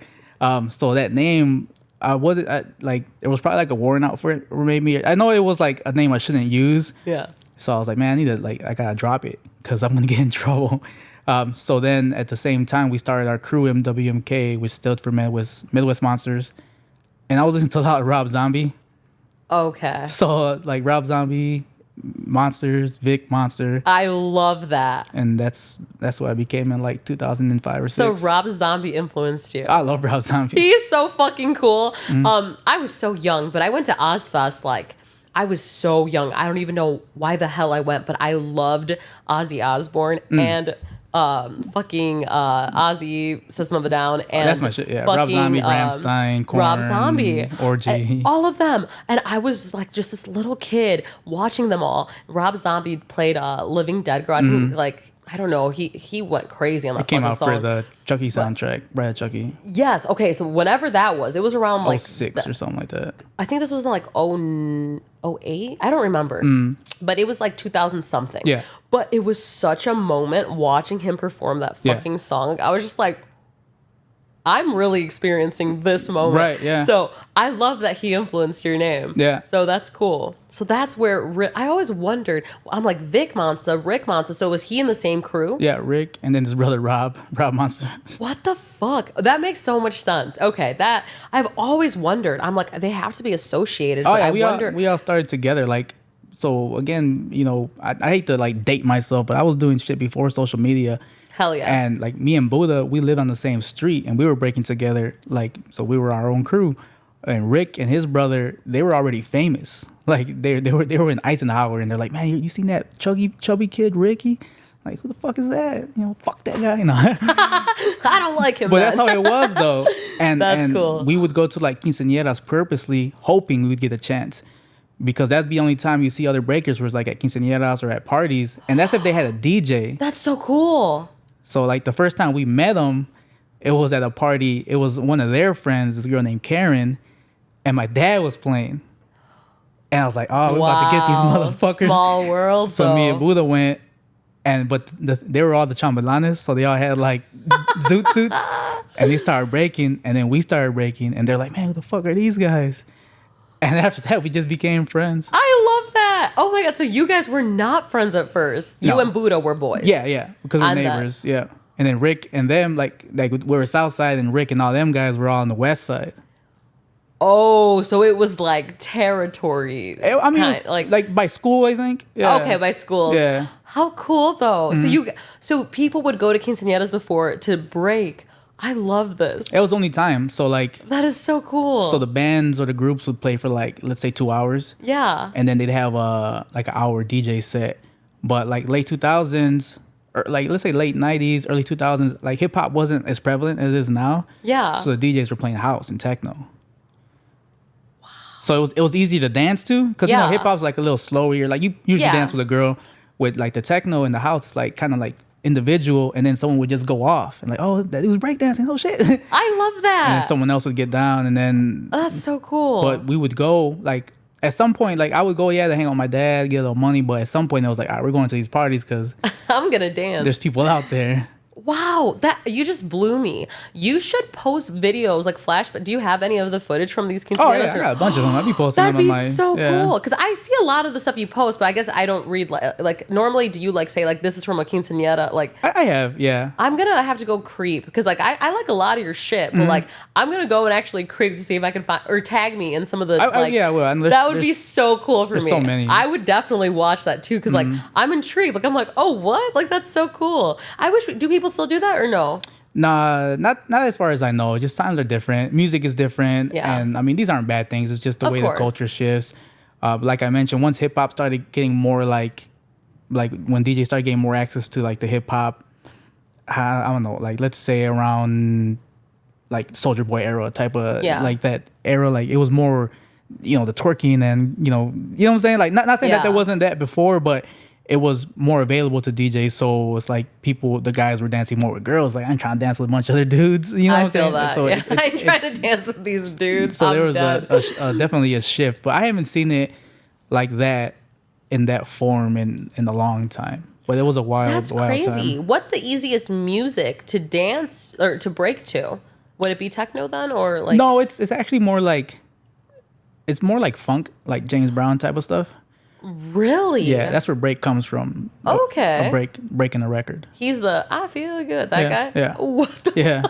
So that name. I wasn't like there was probably like a warrant out for it, or maybe I know it was like a name I shouldn't use. Yeah. So I was like, man, I gotta drop it because I'm gonna get in trouble. So then at the same time we started our crew MWMK, which stood for Midwest Monsters, and I was listening to a lot of Rob Zombie. Okay. So like Rob Zombie, Monsters, Vic Monsta. I love that. And that's what I became in like 2005 or 6. So Rob Zombie influenced you. I love Rob Zombie. He is so fucking cool. I was so young, but I went to Ozfest like I was so young. I don't even know why the hell I went, but I loved Ozzy Osbourne and fucking Ozzy, System of a Down, and that's my shit. Yeah, fucking, Rob Zombie, Rammstein, Korn, Rob Zombie, Orgy, all of them. And I was like just this little kid watching them all. Rob Zombie played Living Dead Girl. I think like I don't know. He went crazy on that. It came fucking out song. for the Chucky soundtrack, Brad Chucky. Yes. Okay. So whenever that was, it was around like 06 or something like that. I think this was in like 08. I don't remember, but it was like 2000 something. Yeah. But it was such a moment watching him perform that fucking song. I was just like, I'm really experiencing this moment. Right, yeah. So I love that he influenced your name. Yeah. So that's cool. So that's where I always wondered. I'm like Vic Monsta, Rick Monsta. So was he in the same crew? Yeah, Rick, and then his brother Rob Monsta. What the fuck? That makes so much sense. Okay, that I've always wondered. I'm like, they have to be associated. Oh but yeah, we all started together. Like, so again, you know, I hate to like date myself, but I was doing shit before social media. Hell yeah. And like me and Buddha, we lived on the same street, and we were breaking together. Like, so we were our own crew. And Rick and his brother, they were already famous. Like they were in Eisenhower, and they're like, man, you seen that chubby kid Ricky? Like, who the fuck is that? You know, fuck that guy. You know. I don't like him. But that's how it was though. And that's cool. We would go to like quinceañeras purposely, hoping we would get a chance. Because that's the only time you see other breakers was like at quinceañeras or at parties. And that's if they had a DJ. That's so cool. So like the first time we met them, it was at a party. It was one of their friends, this girl named Karen, and my dad was playing. And I was like, oh, we're about to get these motherfuckers. Small world. So me and Buddha went, but they were all the chambelanes, so they all had like zoot suits. And they started breaking, and then we started breaking, and they're like, man, who the fuck are these guys? And after that, we just became friends. I love that. Oh my God. So you guys were not friends at first. You No. and Buddha were boys. Yeah. Because we're And neighbors. Yeah. And then Rick and them, like we were South Side, and Rick and all them guys were all on the West Side. Oh, so it was like territory. I mean, it was like by school, I think. Yeah. Okay, by school. Yeah. How cool though. So people would go to quinceañeras before to break. I love this. It was only time. So like, That is so cool. so the bands or the groups would play for like, let's say 2 hours. Yeah. And then they'd have like an hour DJ set. But like late 2000s, or like let's say late 90s, early 2000s, like hip hop wasn't as prevalent as it is now. Yeah. So the DJs were playing house and techno. Wow. So it was easy to dance to, because you know hip hop's like a little slower. Like you usually dance with a girl. With like the techno in the house, it's like kind of like individual, and then someone would just go off and like, oh, that was breakdancing. Oh shit. I love that. And then someone else would get down, and then That's so cool. but we would go like at some point, like I would go to hang out with my dad, get a little money, but at some point I was like, all right, we're going to these parties because I'm gonna dance. there's people out there. Wow, that you just blew me. You should post videos like flashback. Do you have any of the footage from these quinceañeras? Oh yeah, I got a bunch of them. I'd be posting That'd them be on my so cool, because I see a lot of the stuff you post, but I guess I don't read like normally. Do you like say like this is from a quinceañera? Like I have, yeah. I'm gonna have to go creep because like I like a lot of your shit, but like I'm gonna go and actually creep to see if I can find or tag me in some of the yeah, I will. And that would be so cool for me. so many. I would definitely watch that too because like I'm intrigued. Like I'm like, oh what? Like that's so cool. I wish. Do people still do that or no? Nah, not as far as I know. Just times are different. Music is different. Yeah. And I mean, these aren't bad things. It's just the Of way course. the culture shifts. Like I mentioned, once hip hop started getting more like when DJs started getting more access to like the hip hop, I don't know, like let's say around like Soulja Boy era type of like that era, like it was more the twerking and what I'm saying. Like not saying that there wasn't that before, but it was more available to DJs. So it's like the guys were dancing more with girls. Like I'm trying to dance with a bunch of other dudes. You know what I'm saying? That. So I'm trying to dance with these dudes. So there was definitely a shift, but I haven't seen it like that in that form in a long time. But it was a wild, That's wild crazy. time. What's the easiest music to dance or to break to? Would it be techno then, or like? No, it's actually more like funk, like James Brown type of stuff. Really? Yeah, that's where break comes from. Okay. Breaking a record. He's the I feel good. That guy. Yeah. What the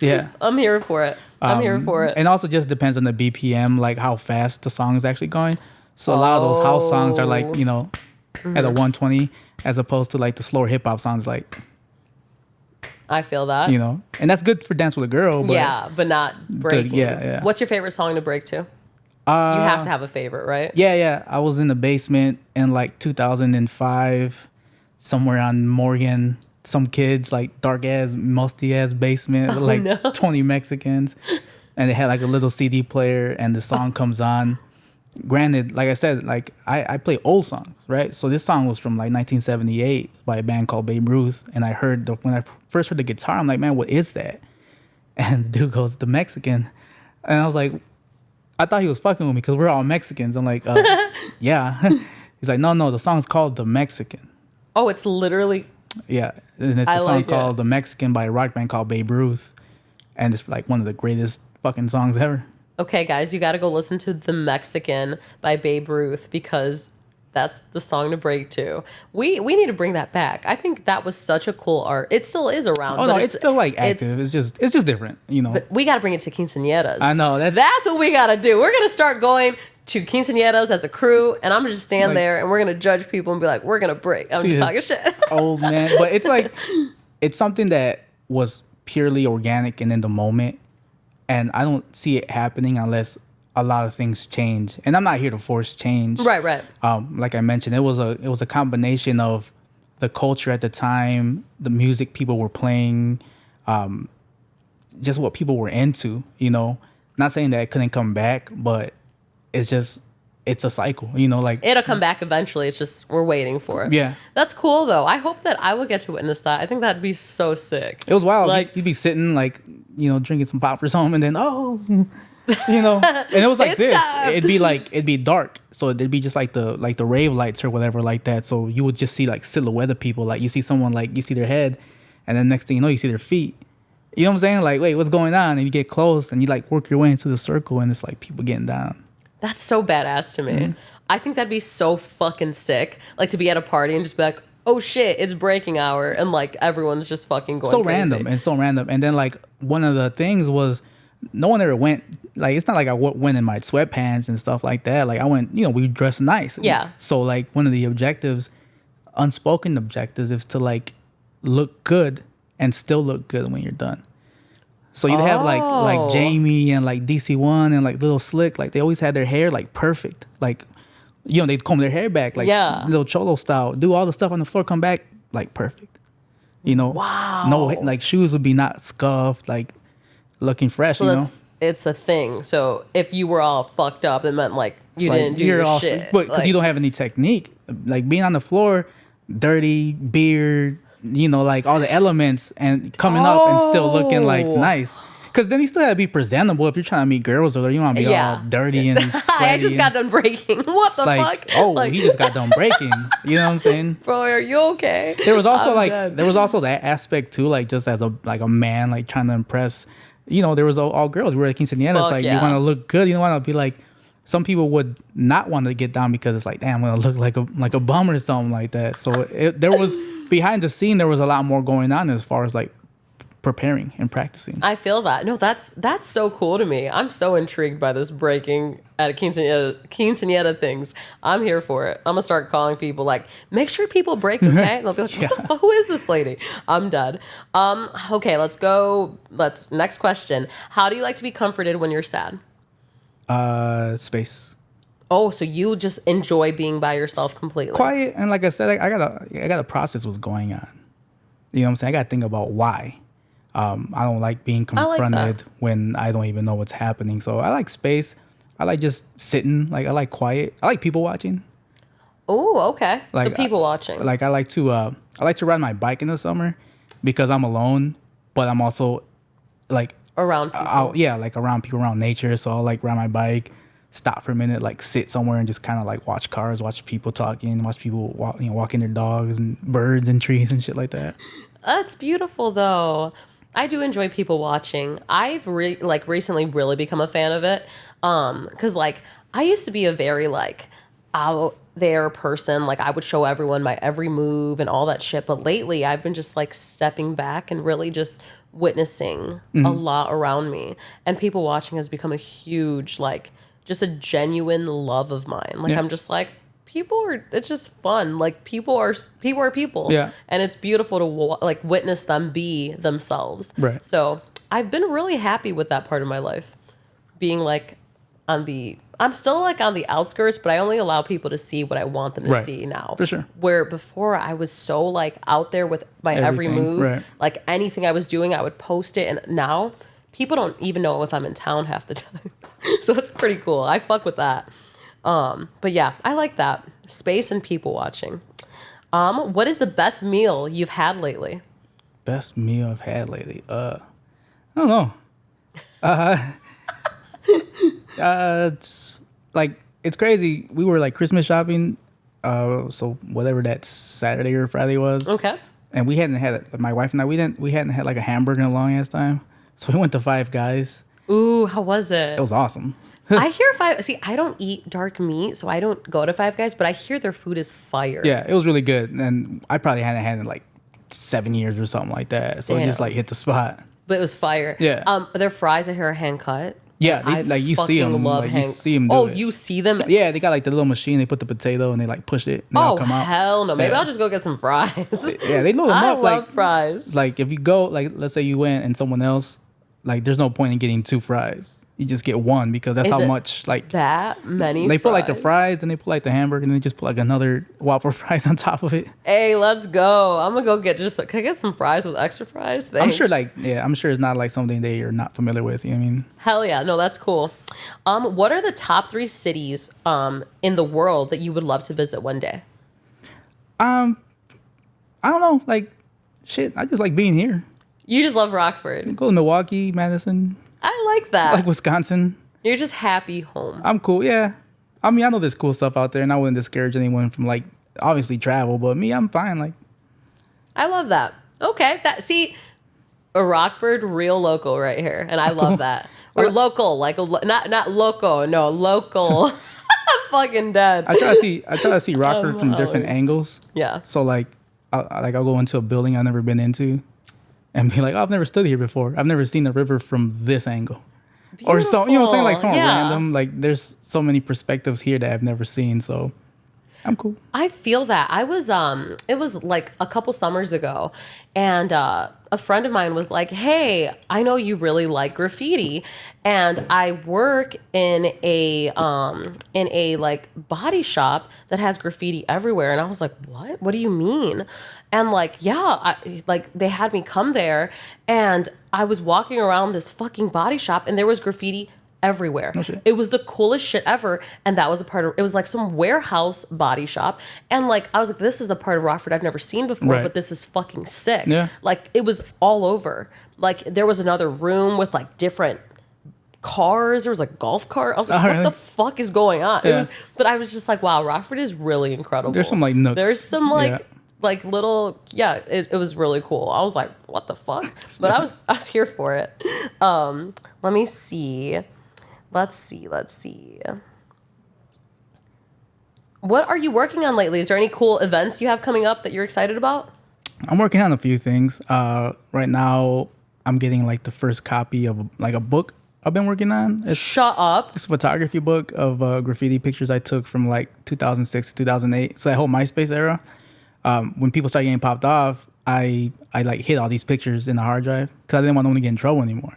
Yeah. I'm here for it. I'm here for it. And also just depends on the BPM, like how fast the song is actually going. So a lot of those house songs are like, at a 120 as opposed to like the slower hip hop songs like. I feel that. And that's good for dance with a girl. But but not breaking. Yeah. What's your favorite song to break to? You have to have a favorite, right? Yeah. I was in the basement in like 2005, somewhere on Morgan. Some kids, like dark ass, musty ass basement, with 20 Mexicans. And they had like a little CD player and the song comes on. Granted, like I said, like I play old songs, right? So this song was from like 1978 by a band called Babe Ruth. And I heard, when I first heard the guitar, I'm like, man, what is that? And the dude goes, the Mexican. And I was like, I thought he was fucking with me because we're all Mexicans. I'm like, yeah. He's like, no, the song's called The Mexican. Oh, it's literally. Yeah. And it's a song called The Mexican by a rock band called Babe Ruth. And it's like one of the greatest fucking songs ever. Okay, guys, you got to go listen to The Mexican by Babe Ruth because that's the song to break to. We need to bring that back. I think that was such a cool art. It still is around. Oh, no, it's still like active. It's just different, But we got to bring it to quinceañeras. I know. That's what we got to do. We're going to start going to quinceañeras as a crew, and I'm going to just stand there, and we're going to judge people and be like, we're going to break. I'm just talking shit. Old man. But it's like, it's something that was purely organic and in the moment. And I don't see it happening unless a lot of things change. And I'm not here to force change. Right. Like I mentioned, it was a combination of the culture at the time, the music people were playing, just what people were into, Not saying that it couldn't come back, but it's a cycle, like it'll come back eventually. It's just we're waiting for it. Yeah. That's cool though. I hope that I will get to witness that. I think that'd be so sick. It was wild. Like you'd be sitting like, drinking some pop or something, and then and it was like this. time. It'd be dark. So it'd be just like the rave lights or whatever like that. So you would just see like silhouette of people. Like you see someone, like you see their head, and then next thing you know, you see their feet. You know what I'm saying? Like, wait, what's going on? And you get close and you like work your way into the circle, and it's like people getting down. That's so badass to me. Mm-hmm. I think that'd be so fucking sick. Like to be at a party and just be like, oh shit, it's breaking hour, and like everyone's just fucking going so crazy. random. And then like one of the things was no one ever went, like it's not like I went in my sweatpants and stuff like that. Like I went, we dressed nice. Yeah. So like one of the unspoken objectives is to like look good and still look good when you're done. So you'd have like Jamie and like DC1 and like Little Slick, like they always had their hair like perfect. Like, they'd comb their hair back like Little Cholo style, do all the stuff on the floor, come back like perfect. Wow. No, like shoes would be not scuffed, like looking fresh, so it's a thing. So if you were all fucked up, it meant like you didn't do your shit. But because you don't have any technique, like being on the floor, dirty, beard, like all the elements and coming up and still looking like nice. Because then you still have to be presentable if you're trying to meet girls, or you want to be all dirty and sweaty. I just got done breaking. What the fuck? Oh, he just got done breaking. You know what I'm saying? Bro, are you okay? There was also that aspect too, like just as a man, like trying to impress. There was all girls. We were at quinceañeras. Like you want to look good. You don't want to be like. Some people would not want to get down because it's like, damn, I'm gonna look like a bum or something like that. So there was behind the scene, there was a lot more going on as far as like preparing and practicing. I feel that. No, that's so cool to me. I'm so intrigued by this breaking at a quinceañera things. I'm here for it. I'm gonna start calling people like, make sure people break, okay? And they'll be like, what the fuck? Who is this lady? I'm dead. Okay, let's go. Next question. How do you like to be comforted when you're sad? Space. Oh, so you just enjoy being by yourself completely? Quiet, and like I said, I gotta process what's going on. You know what I'm saying? I gotta think about why. I don't like being confronted when I don't even know what's happening. So I like space. I like just sitting. Like I like quiet. I like people watching. Oh, okay. Like So people watching. Like I like to ride my bike in the summer because I'm alone, but I'm also like Around people. yeah, like around people, around nature. So I'll like ride my bike, stop for a minute, like sit somewhere and just kind of like watch cars, watch people talking, watch people walking their dogs and birds and trees and shit like that. That's beautiful, though. I do enjoy people watching. I've recently really become a fan of it. Cause like I used to be a very like out there person. Like I would show everyone my every move and all that shit. But lately I've been just like stepping back and really just witnessing a lot around me. And people watching has become a huge, like just a genuine love of mine. Like I'm just like, it's just fun. Like people are people. Yeah. And it's beautiful to like witness them be themselves. Right. So I've been really happy with that part of my life. Being like I'm still like on the outskirts, but I only allow people to see what I want them to see now. For sure. Where before I was so like out there with my every Everything, move. right. Like anything I was doing, I would post it. And now people don't even know if I'm in town half the time. So it's pretty cool. I fuck with that. But yeah, I like that. Space and people watching. What is the best meal you've had lately? Best meal I've had lately. I don't know. Like it's crazy. We were like Christmas shopping. So whatever that Saturday or Friday was. Okay. And we hadn't had my wife and I. We hadn't had like a hamburger in a long ass time. So we went to Five Guys. Ooh, how was it? It was awesome. I hear See, I don't eat dark meat, so I don't go to Five Guys, but I hear their food is fire. Yeah, it was really good. And I probably hadn't had it in like 7 years or something like that. So it just like hit the spot. But it was fire. Yeah. Their fries I hear are hand cut. Yeah, like you see them. Like you see them do it. You see them? Yeah, they got like the little machine. They put the potato and they like push it. And Oh, come out. hell no. Maybe Yeah. I'll just go get some fries. Yeah, they load them I up. love Like fries. Like if you go, like let's say you went and someone else, like there's no point in getting 2 fries. You just get 1 because that's Is how it much like that many they fries? put like the fries, then they put like the hamburger, and then they just put like another Whopper fries on top of it. Hey, let's go. I'm gonna go get can I get some fries with extra fries? Thanks. I'm sure it's not like something they are not familiar with. You know what I mean? Hell yeah. No, that's cool. What are the top 3 cities in the world that you would love to visit one day? I don't know. Like, shit, I just like being here. You just love Rockford. Go to Milwaukee, Madison, I like that. like Wisconsin. You're just happy home. I'm cool. Yeah. I mean, I know there's cool stuff out there, and I wouldn't discourage anyone from like obviously travel, but me, I'm fine. Like, I love that. Okay. A Rockford, real local right here. And I love that. Or local, like not loco, no, local. I'm fucking dead. I try to see Rockford from different angles. Yeah. So like, I'll go into a building I've never been into, and be like, oh, I've never stood here before. I've never seen the river from this angle. Beautiful. Or so, you know what I'm saying? Like something random. Like there's so many perspectives here that I've never seen. So I'm cool. I feel that. It was like a couple summers ago, and a friend of mine was like, hey, I know you really like graffiti, and I work in a like body shop that has graffiti everywhere. And I was like, what do you mean? And like, yeah, they had me come there, and I was walking around this fucking body shop, and there was graffiti everywhere. Oh, shit. It was the coolest shit ever. And that was it was like some warehouse body shop. And like, I was like, this is a part of Rockford I've never seen before, Right. but this is fucking sick. Yeah. Like it was all over. Like there was another room with like different cars. There was a golf cart. I was like, what the fuck is going on? Yeah. But I was just like, wow, Rockford is really incredible. There's some like nooks. There's some like, Yeah. like little, it was really cool. I was like, what the fuck? But I was here for it. Let me see. Let's see. What are you working on lately? Is there any cool events you have coming up that you're excited about? I'm working on a few things. Right now, I'm getting like the first copy of like a book I've been working on. Shut up. It's a photography book of graffiti pictures I took from like 2006 to 2008. So that whole MySpace era. When people started getting popped off, I like hid all these pictures in the hard drive because I didn't want them to get in trouble anymore.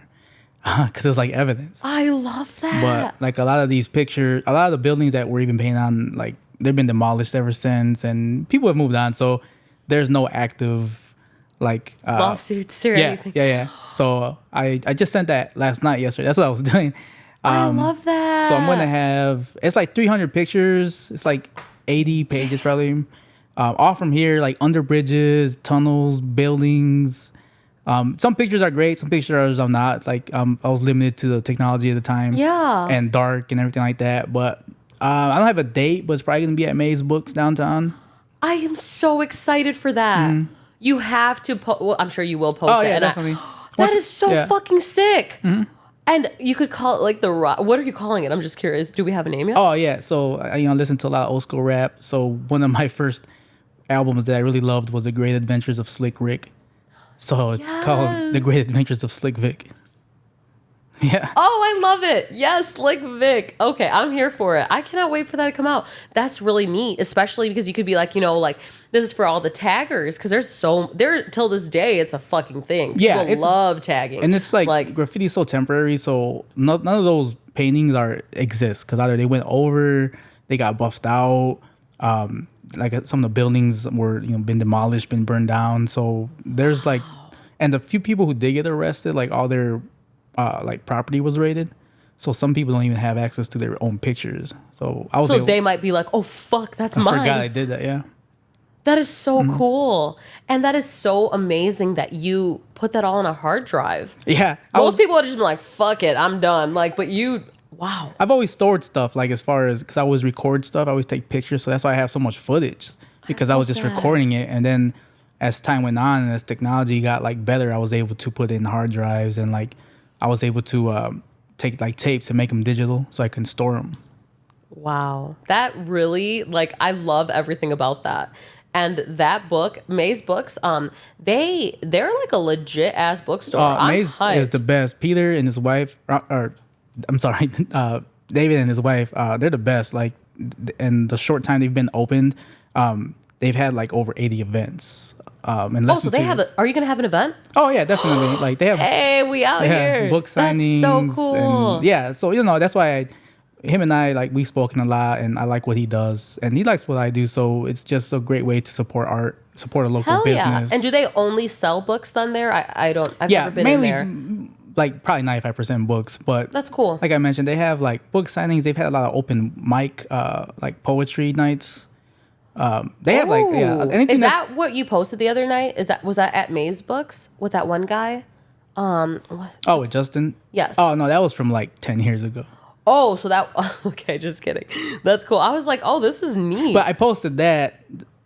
Because it was like evidence. I love that. But like a lot of these pictures, a lot of the buildings that were even painted on, like they've been demolished ever since, and people have moved on. So there's no active like lawsuits or anything. Yeah. So I just sent that yesterday. That's what I was doing. I love that. So I'm going to have, it's like 300 pictures. It's like 80 pages probably. All from here, like under bridges, tunnels, buildings. Some pictures are great. Some pictures are not. Like I was limited to the technology at the time. Yeah. And dark and everything like that. But I don't have a date, but it's probably going to be at Maze Books downtown. I am so excited for that. You have to well, I'm sure you will post it. Oh, yeah, definitely. That is so fucking sick. And you could call it like the rock. What are you calling it? I'm just curious. Do we have a name yet? Oh, yeah. So, I listen to a lot of old school rap. So, one of my first albums that I really loved was The Great Adventures of Slick Rick. So, it's called The Great Adventures of Slick Vic. Yeah. Oh, I love it. Yes, Slick Vic. Okay, I'm here for it. I cannot wait for that to come out. That's really neat, especially because you could be like, like this is for all the taggers because there till this day it's a fucking thing. People love tagging. And it's like graffiti is so temporary, so none of those paintings exist because either they went over, they got buffed out, like some of the buildings were been demolished, been burned down. So there's and the few people who did get arrested, like all their property was raided, so some people don't even have access to their own pictures. So they might be like, "Oh fuck, that's mine." I forgot I did that. Yeah, that is so cool, and that is so amazing that you put that all on a hard drive. Yeah, most people would just be like, "Fuck it, I'm done." But you, wow. I've always stored stuff as far as because I always record stuff. I always take pictures, so that's why I have so much footage because I was just recording it, and then as time went on and as technology got better, I was able to put in hard drives and I was able to take tapes and make them digital so I can store them. Wow. That really, I love everything about that. And that book, Maze Books, they're like a legit ass bookstore. Maze is the best. Peter and his wife, David and his wife, they're the best. In the short time they've been opened, they've had over 80 events. So they have are you going to have an event? Oh yeah, definitely. They have. Hey, we out here. Have book signings. That's so cool. And, so that's why him and I we've spoken a lot, and I like what he does, and he likes what I do. So it's just a great way to support art, support a local business. Yeah. And do they only sell books then there? I've never been mainly, in there. Probably 95% books, but that's cool. Like I mentioned, they have book signings. They've had a lot of open mic, poetry nights. They have anything. Is that what you posted the other night? Was that at Maze Books with that one guy? What? Oh, with Justin? Yes. Oh no, that was from 10 years ago. Oh, so that okay, just kidding. That's cool. I was like, oh, this is neat. But I posted that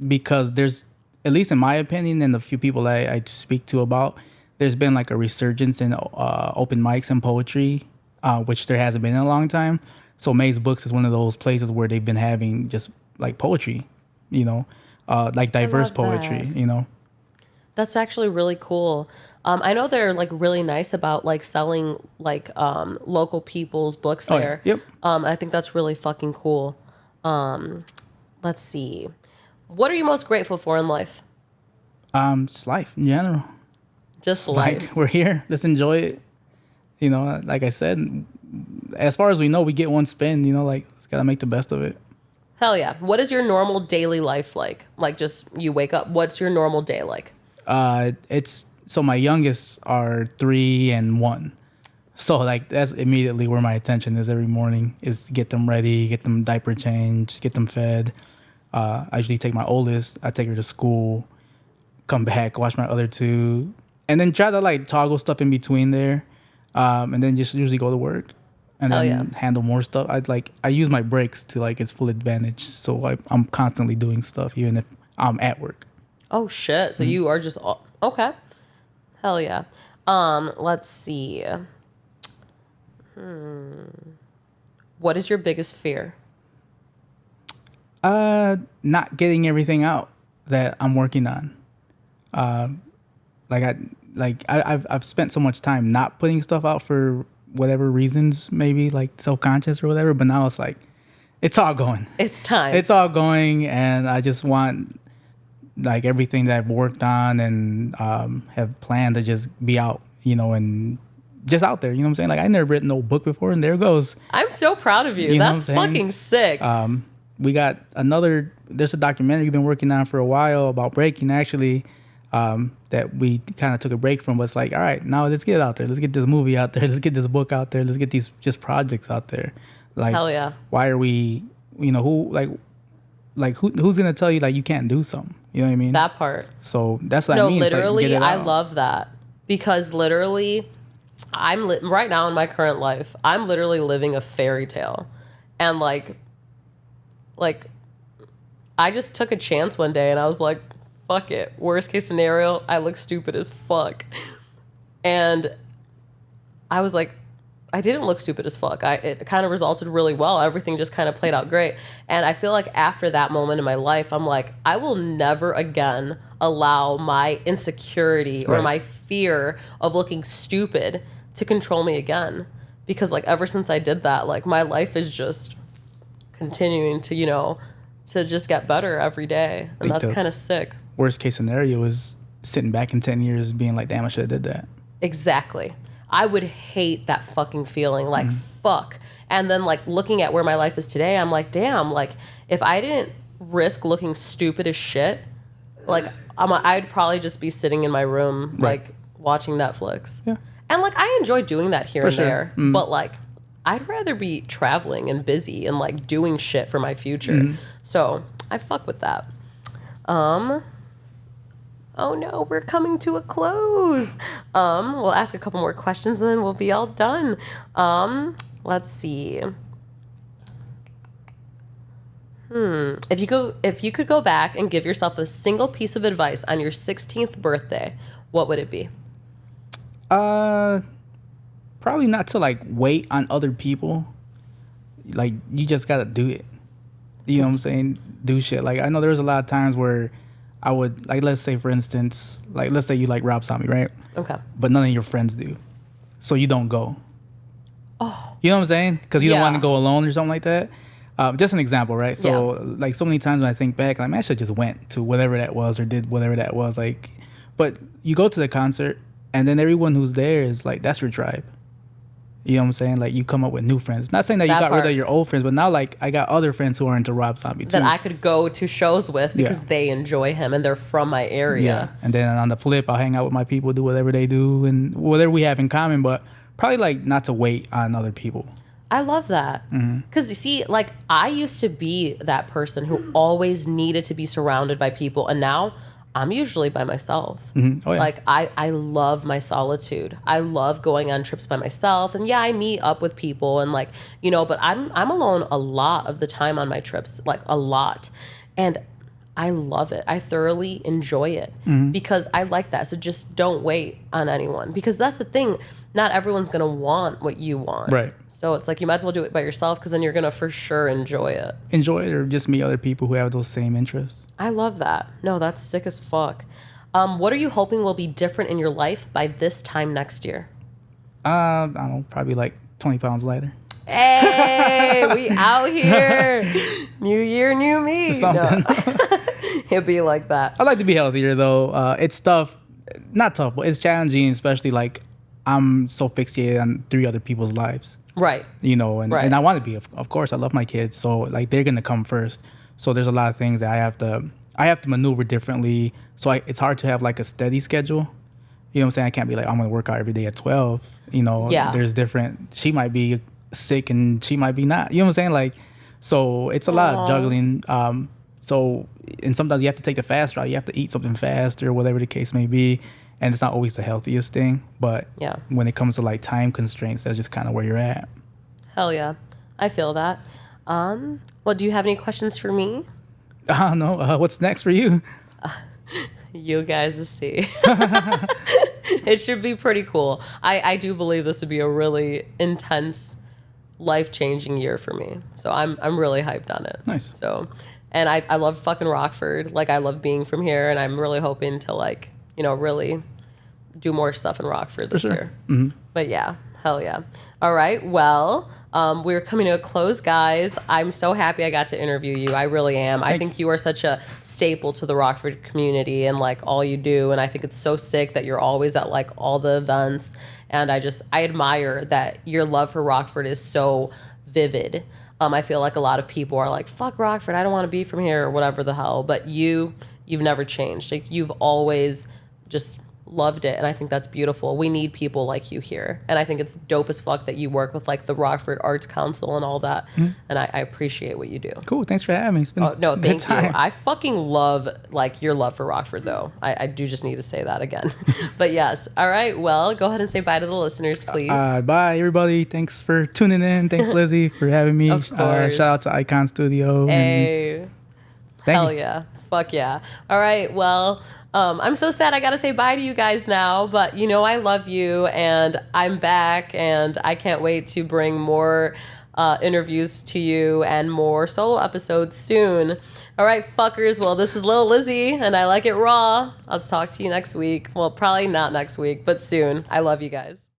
because there's, at least in my opinion and the few people I speak to about, there's been a resurgence in open mics and poetry, which there hasn't been in a long time. So Maze Books is one of those places where they've been having just poetry. Diverse poetry, That's actually really cool. I know they're really nice about selling local people's books there. Yep. I think that's really fucking cool. Let's see. What are you most grateful for in life? Just life in general. Just life. We're here. Let's enjoy it. Like I said, as far as we know, we get one spin, let's gotta make the best of it. Hell yeah. What is your normal daily life like? Just you wake up, what's your normal day like? So my youngest are 3 and 1. So that's immediately where my attention is every morning, is to get them ready, get them diaper changed, get them fed. I usually take my oldest, I take her to school, come back, watch my other 2, and then try to toggle stuff in between there. And then just usually go to work. And then handle more stuff. I use my breaks to its full advantage. So I'm constantly doing stuff, even if I'm at work. Oh shit! So you are just okay. Hell yeah. Let's see. What is your biggest fear? Not getting everything out that I'm working on. I've spent so much time not putting stuff out for whatever reasons, maybe self-conscious or whatever, but now it's all going. It's time. It's all going, and I just want everything that I've worked on and have planned to just be out, and just out there, you know what I'm saying? I never written no book before, and there it goes. I'm so proud of you. That's fucking sick. We got there's a documentary we've been working on for a while about breaking, actually. that we kind of took a break from. But it's like, all right, now let's get it out there. Let's get this movie out there. Let's get this book out there. Let's get these just projects out there. Like, hell yeah. Why are we, who's gonna tell you like you can't do something? You know what I mean? That part. So that's what I mean. Literally, it's like, I love that, because literally, right now in my current life, I'm literally living a fairy tale, and like I just took a chance one day and I was like, fuck it. Worst case scenario, I look stupid as fuck, and I was like, I didn't look stupid as fuck. It kind of resulted really well. Everything just kind of played out great. And I feel like after that moment in my life, I'm like, I will never again allow my insecurity or my fear of looking stupid to control me again. Because like ever since I did that, like my life is just continuing to, to just get better every day. And that's kind of sick. Worst case scenario is sitting back in 10 years being like, damn, I should have did that. Exactly. I would hate that fucking feeling, like, fuck. And then, like, looking at where my life is today, I'm like, damn, like, if I didn't risk looking stupid as shit, like, I'd probably just be sitting in my room, like, watching Netflix. Yeah. And, like, I enjoy doing that here and there. Mm. But, like, I'd rather be traveling and busy and, like, doing shit for my future. So, I fuck with that. Oh no, we're coming to a close. We'll ask a couple more questions and then we'll be all done. Let's see. If you could go back and give yourself a single piece of advice on your 16th birthday, what would it be? Probably not to like wait on other people. Like you just gotta do it. You know what I'm saying? Do shit. Like I know there was a lot of times where I would, like, let's say, for instance, like, let's say you like Rob Zombie, right? Okay. But none of your friends do. So you don't go. Oh. You know what I'm saying? Because you don't want to go alone or something like that. Just an example, right? So, like, so many times when I think back, like, man, I should just went to whatever that was or did whatever that was. Like, but you go to the concert, and then everyone who's there is, like, that's your tribe. You know what I'm saying? Like, you come up with new friends. Not saying that you got rid of your old friends, but now, like, I got other friends who are into Rob Zombie, too. That I could go to shows with because they enjoy him and they're from my area. Yeah. And then on the flip, I'll hang out with my people, do whatever they do and whatever we have in common, but probably, like, not to wait on other people. I love that. Because, you see, like, I used to be that person who always needed to be surrounded by people, and now I'm usually by myself. Oh, yeah. Like, I love my solitude. I love going on trips by myself. And yeah, I meet up with people and like, but I'm alone a lot of the time on my trips, like a lot. And I love it. I thoroughly enjoy it because I like that. So just don't wait on anyone, because that's the thing. Not everyone's going to want what you want. Right. So it's like you might as well do it by yourself, because then you're going to for sure enjoy it. Enjoy it, or just meet other people who have those same interests. I love that. No, that's sick as fuck. What are you hoping will be different in your life by this time next year? I don't know, probably like 20 pounds lighter. Hey, we out here. New year, new me. Something. No. It'd be like that. I'd like to be healthier, though. It's tough. Not tough, but it's challenging, especially like I'm so fixated on 3 other people's lives. Right. And I want to be, of course, I love my kids. So like they're going to come first. So there's a lot of things that I have to maneuver differently. So it's hard to have like a steady schedule. You know what I'm saying? I can't be like, I'm going to work out every day at 12. There's different, she might be sick and she might be not. You know what I'm saying? Like, so it's a lot of juggling. And sometimes you have to take the fast route. You have to eat something fast or whatever the case may be. And it's not always the healthiest thing, but when it comes to like time constraints, that's just kind of where you're at. Hell yeah. I feel that. Well, do you have any questions for me? I don't know. What's next for you? You guys will see. It should be pretty cool. I do believe this would be a really intense, life-changing year for me. So I'm really hyped on it. Nice. So, and I love fucking Rockford. Like, I love being from here, and I'm really hoping to like, really do more stuff in Rockford this year. But yeah, hell yeah. All right, well, we're coming to a close, guys. I'm so happy I got to interview you. I really am. I think you are such a staple to the Rockford community and like all you do. And I think it's so sick that you're always at like all the events. And I admire that your love for Rockford is so vivid. I feel like a lot of people are like, fuck Rockford, I don't want to be from here or whatever the hell. But you've never changed. Like, you've always just loved it, and I think that's beautiful. We need people like you here, and I think it's dope as fuck that you work with like the Rockford Arts Council and all that. And I appreciate what you do. Cool, thanks for having me. It's been No, a good thank you. time. I fucking love like your love for Rockford, though. I do just need to say that again. But yes, all right. Well, go ahead and say bye to the listeners, please. Bye, everybody. Thanks for tuning in. Thanks, Lizzie, for having me. Of course. Shout out to Icon Studio. Hey, hell you. yeah, fuck yeah. All right, well. I'm so sad I gotta say bye to you guys now, but you know I love you, and I'm back, and I can't wait to bring more interviews to you and more solo episodes soon. All right, fuckers. Well, this is Lil Lizzie, and I like it raw. I'll talk to you next week. Well, probably not next week, but soon. I love you guys.